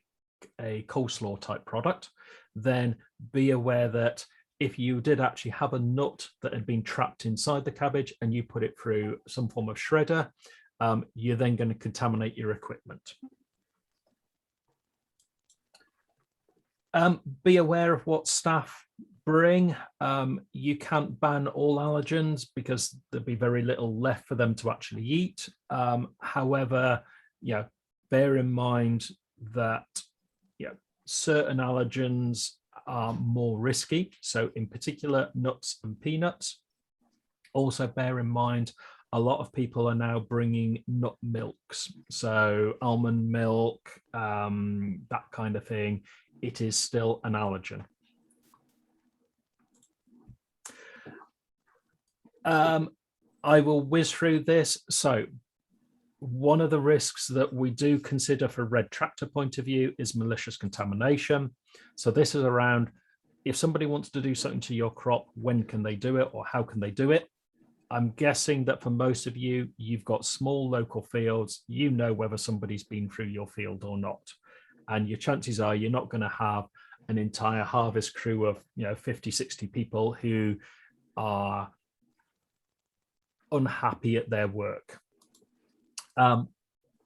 Speaker 1: a coleslaw type product, then be aware that if you did actually have a nut that had been trapped inside the cabbage and you put it through some form of shredder, you're then going to contaminate your equipment. Be aware of what staff bring. You can't ban all allergens because there'd be very little left for them to actually eat. However, bear in mind that certain allergens are more risky. So in particular, nuts and peanuts. Also bear in mind, a lot of people are now bringing nut milks. So almond milk, that kind of thing. It is still an allergen. I will whiz through this. So one of the risks that we do consider for red tractor point of view is malicious contamination. So this is around, if somebody wants to do something to your crop, when can they do it or how can they do it? I'm guessing that for most of you, you've got small local fields, you know whether somebody's been through your field or not. And your chances are you're not going to have an entire harvest crew of 50, 60 people who are unhappy at their work.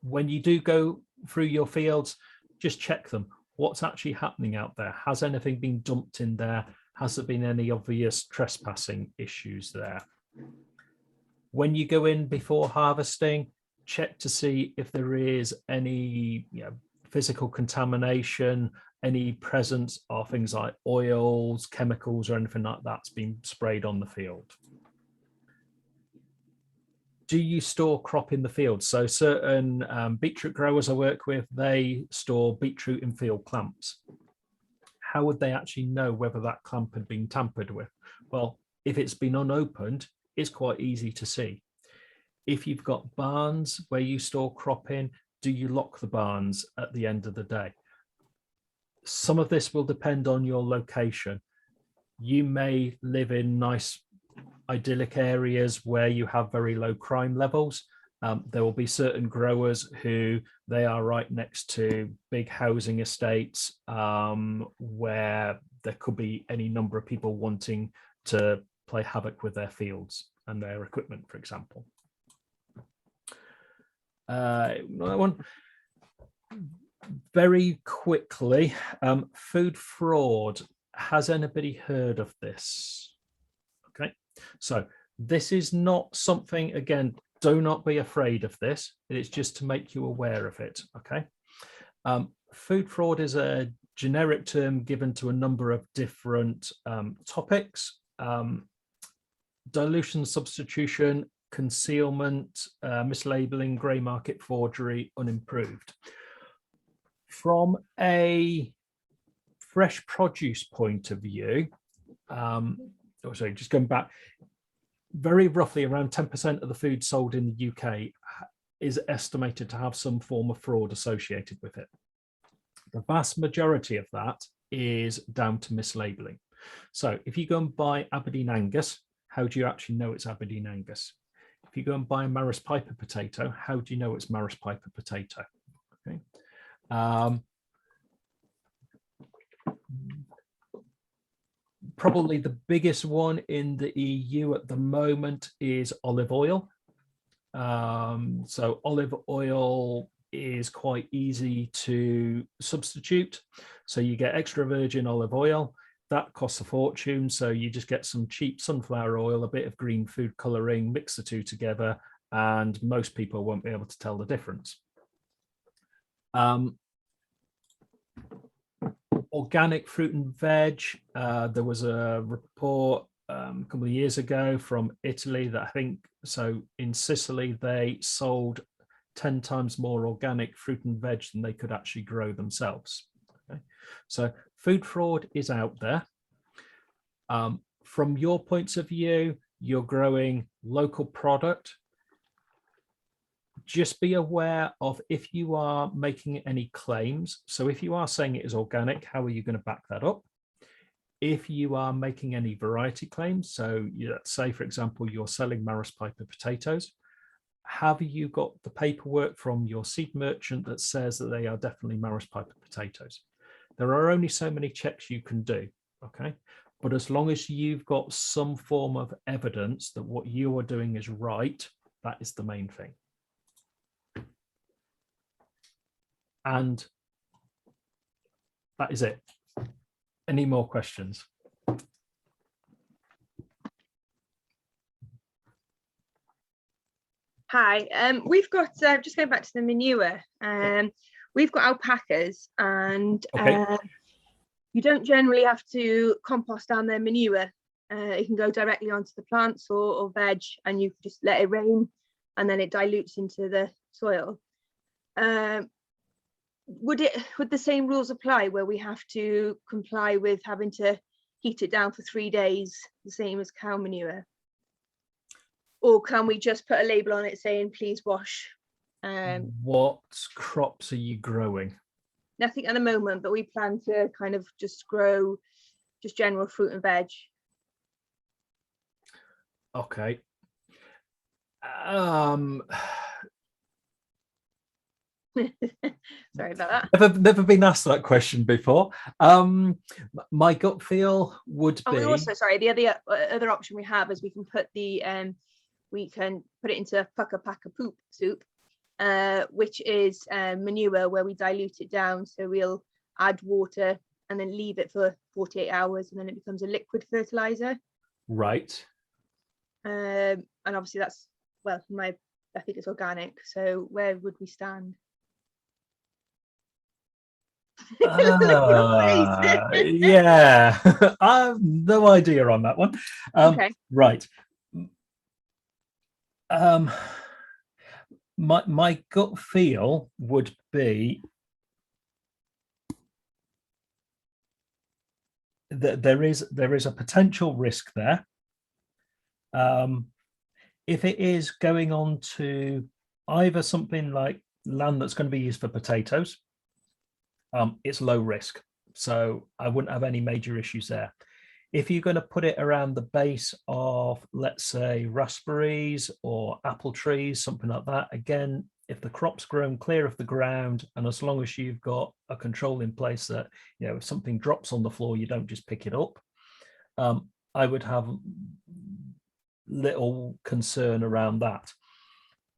Speaker 1: When you do go through your fields, just check them. What's actually happening out there? Has anything been dumped in there? Has there been any obvious trespassing issues there? When you go in before harvesting, check to see if there is any physical contamination, any presence of things like oils, chemicals, or anything like that's been sprayed on the field. Do you store crop in the field? So certain beetroot growers I work with, they store beetroot in field clamps. How would they actually know whether that clamp had been tampered with? Well, if it's been unopened, it's quite easy to see. If you've got barns where you store crop in, do you lock the barns at the end of the day? Some of this will depend on your location. You may live in nice idyllic areas where you have very low crime levels. There will be certain growers who they are right next to big housing estates where there could be any number of people wanting to play havoc with their fields and their equipment, for example. Another one, very quickly, food fraud. Has anybody heard of this? Okay, so this is not something, again, do not be afraid of this. It's just to make you aware of it, okay? Food fraud is a generic term given to a number of different topics. Dilution, substitution, concealment, mislabeling, grey market forgery, unimproved. From a fresh produce point of view, sorry, just going back, very roughly around 10% of the food sold in the UK is estimated to have some form of fraud associated with it. The vast majority of that is down to mislabeling. So if you go and buy Aberdeen Angus, how do you actually know it's Aberdeen Angus? If you go and buy a Maris Piper potato, how do you know it's Maris Piper potato? Okay. Probably the biggest one in the EU at the moment is olive oil. So olive oil is quite easy to substitute. So you get extra virgin olive oil. That costs a fortune. So you just get some cheap sunflower oil, a bit of green food coloring, mix the two together, and most people won't be able to tell the difference. Organic fruit and veg. There was a report a couple of years ago from Italy that I think, so in Sicily, they sold 10 times more organic fruit and veg than they could actually grow themselves. Okay? So food fraud is out there. From your points of view, you're growing local product. Just be aware of if you are making any claims. So if you are saying it is organic, how are you going to back that up? If you are making any variety claims, so let's say, for example, you're selling Maris Piper potatoes, have you got the paperwork from your seed merchant that says that they are definitely Maris Piper potatoes? There are only so many checks you can do, okay? But as long as you've got some form of evidence that what you are doing is right, that is the main thing. And that is it. Any more questions?
Speaker 8: Hi, we've got, just going back to the manure, we've got alpacas, and
Speaker 1: Okay.
Speaker 8: you don't generally have to compost down their manure. It can go directly onto the plants or veg, and you just let it rain and then it dilutes into the soil. Would the same rules apply where we have to comply with having to heat it down for 3 days, the same as cow manure? Or can we just put a label on it saying, please wash?
Speaker 1: What crops are you growing?
Speaker 8: Nothing at the moment, but we plan to kind of just grow just general fruit and veg.
Speaker 1: Okay.
Speaker 8: Sorry about that.
Speaker 1: Never been asked that question before. My gut feel would be.
Speaker 8: And we also, sorry, the other option we have is we can put we can put it into pucka poop soup, which is manure where we dilute it down. So we'll add water and then leave it for 48 hours, and then it becomes a liquid fertilizer.
Speaker 1: Right.
Speaker 8: And obviously that's, well, I think it's organic. So where would we stand?
Speaker 1: Yeah, I have no idea on that one.
Speaker 8: Okay.
Speaker 1: Right. My gut feel would be that there is a potential risk there. If it is going on to either something like land that's going to be used for potatoes, it's low risk, so I wouldn't have any major issues there. If you're going to put it around the base of, let's say, raspberries or apple trees, something like that, again, if the crop's grown clear of the ground, and as long as you've got a control in place that, you know, if something drops on the floor, you don't just pick it up, I would have little concern around that.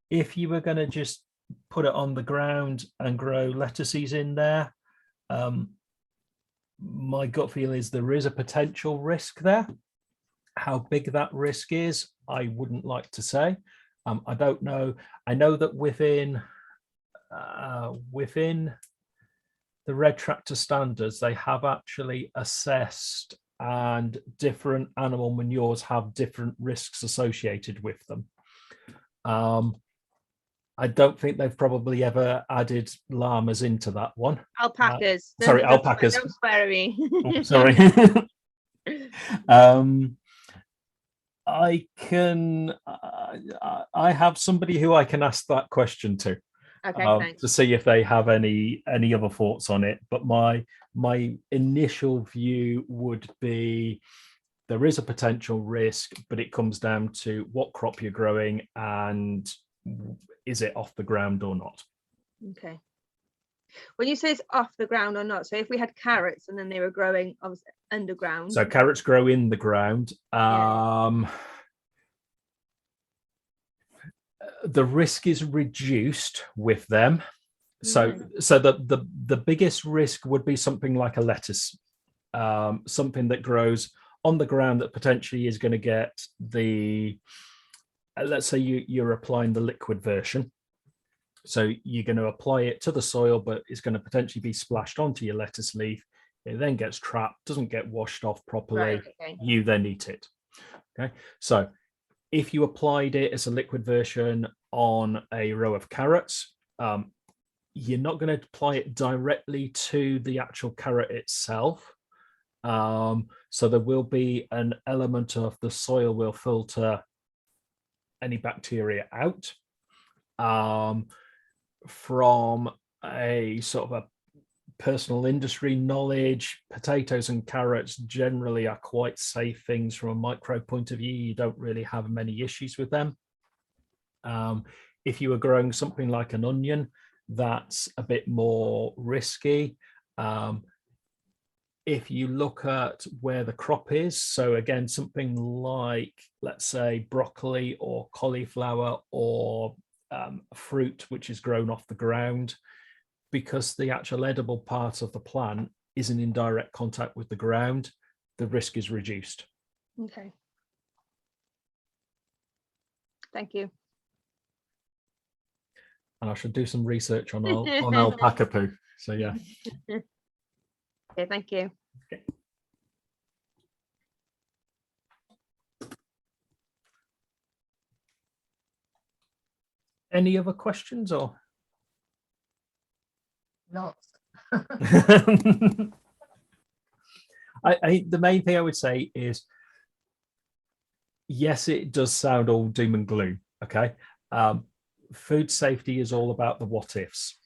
Speaker 1: If you were going to just put it on the ground and grow lettuces in there, my gut feel is there is a potential risk there. How big that risk is, I wouldn't like to say. I don't know. I know that within the Red Tractor standards, they have actually assessed, and different animal manures have different risks associated with them. I don't think they've probably ever added llamas into that one.
Speaker 8: Alpacas.
Speaker 1: Sorry, alpacas.
Speaker 8: Don't swear at me.
Speaker 1: Oh, sorry. I have somebody who I can ask that question to.
Speaker 8: Okay, thanks.
Speaker 1: To see if they have any other thoughts on it. But my initial view would be there is a potential risk, but it comes down to what crop you're growing and is it off the ground or not.
Speaker 8: Okay. When you say it's off the ground or not, so if we had carrots and then they were growing obviously underground.
Speaker 1: So carrots grow in the ground. Yeah. The risk is reduced with them. So the biggest risk would be something like a lettuce, something that grows on the ground that potentially is going to get the, let's say you're applying the liquid version. So you're going to apply it to the soil, but it's going to potentially be splashed onto your lettuce leaf. It then gets trapped, doesn't get washed off properly. Right, okay. You then eat it. Okay. So if you applied it as a liquid version on a row of carrots, you're not going to apply it directly to the actual carrot itself. So there will be an element of the soil will filter any bacteria out. From a sort of a personal industry knowledge, potatoes and carrots generally are quite safe things from a microbe point of view. You don't really have many issues with them. If you were growing something like an onion, that's a bit more risky. If you look at where the crop is, so again, something like, let's say, broccoli or cauliflower or fruit which is grown off the ground, because the actual edible part of the plant isn't in direct contact with the ground, the risk is reduced.
Speaker 8: Okay. Thank you.
Speaker 1: And I should do some research on alpaca poo. So yeah.
Speaker 8: Okay, thank you.
Speaker 1: Okay. Any other questions or?
Speaker 5: Lots.
Speaker 1: I the main thing I would say is, yes, it does sound all doom and gloom. Okay. Food safety is all about the what ifs.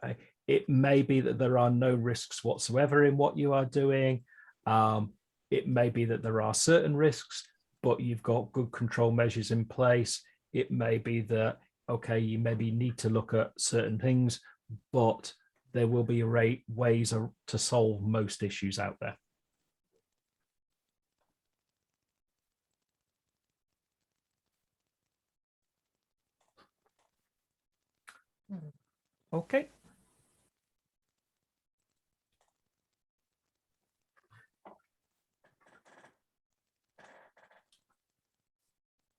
Speaker 1: Okay? It may be that there are no risks whatsoever in what you are doing. It may be that there are certain risks, but you've got good control measures in place. It may be that, okay, you maybe need to look at certain things, but there will be ways to solve most issues out there. Okay.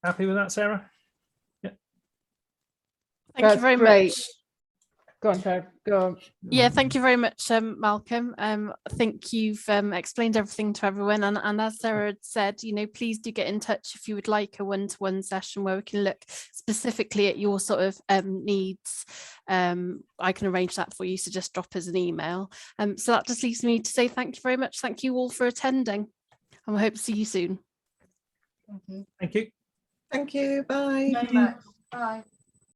Speaker 1: Happy with that, Sarah? Yeah.
Speaker 2: Thank you very
Speaker 6: great.
Speaker 2: much.
Speaker 6: Go on, Sarah. Go on.
Speaker 2: Yeah, thank you very much, Malcolm. I think you've explained everything to everyone, and as Sarah had said, please do get in touch if you would like a one-to-one session where we can look specifically at your sort of needs. I can arrange that for you, so just drop us an email. So that just leaves me to say thank you very much. Thank you all for attending, and we hope to see you soon.
Speaker 5: Thank you.
Speaker 1: Thank you.
Speaker 7: Thank you. Bye.
Speaker 5: Very much. Bye.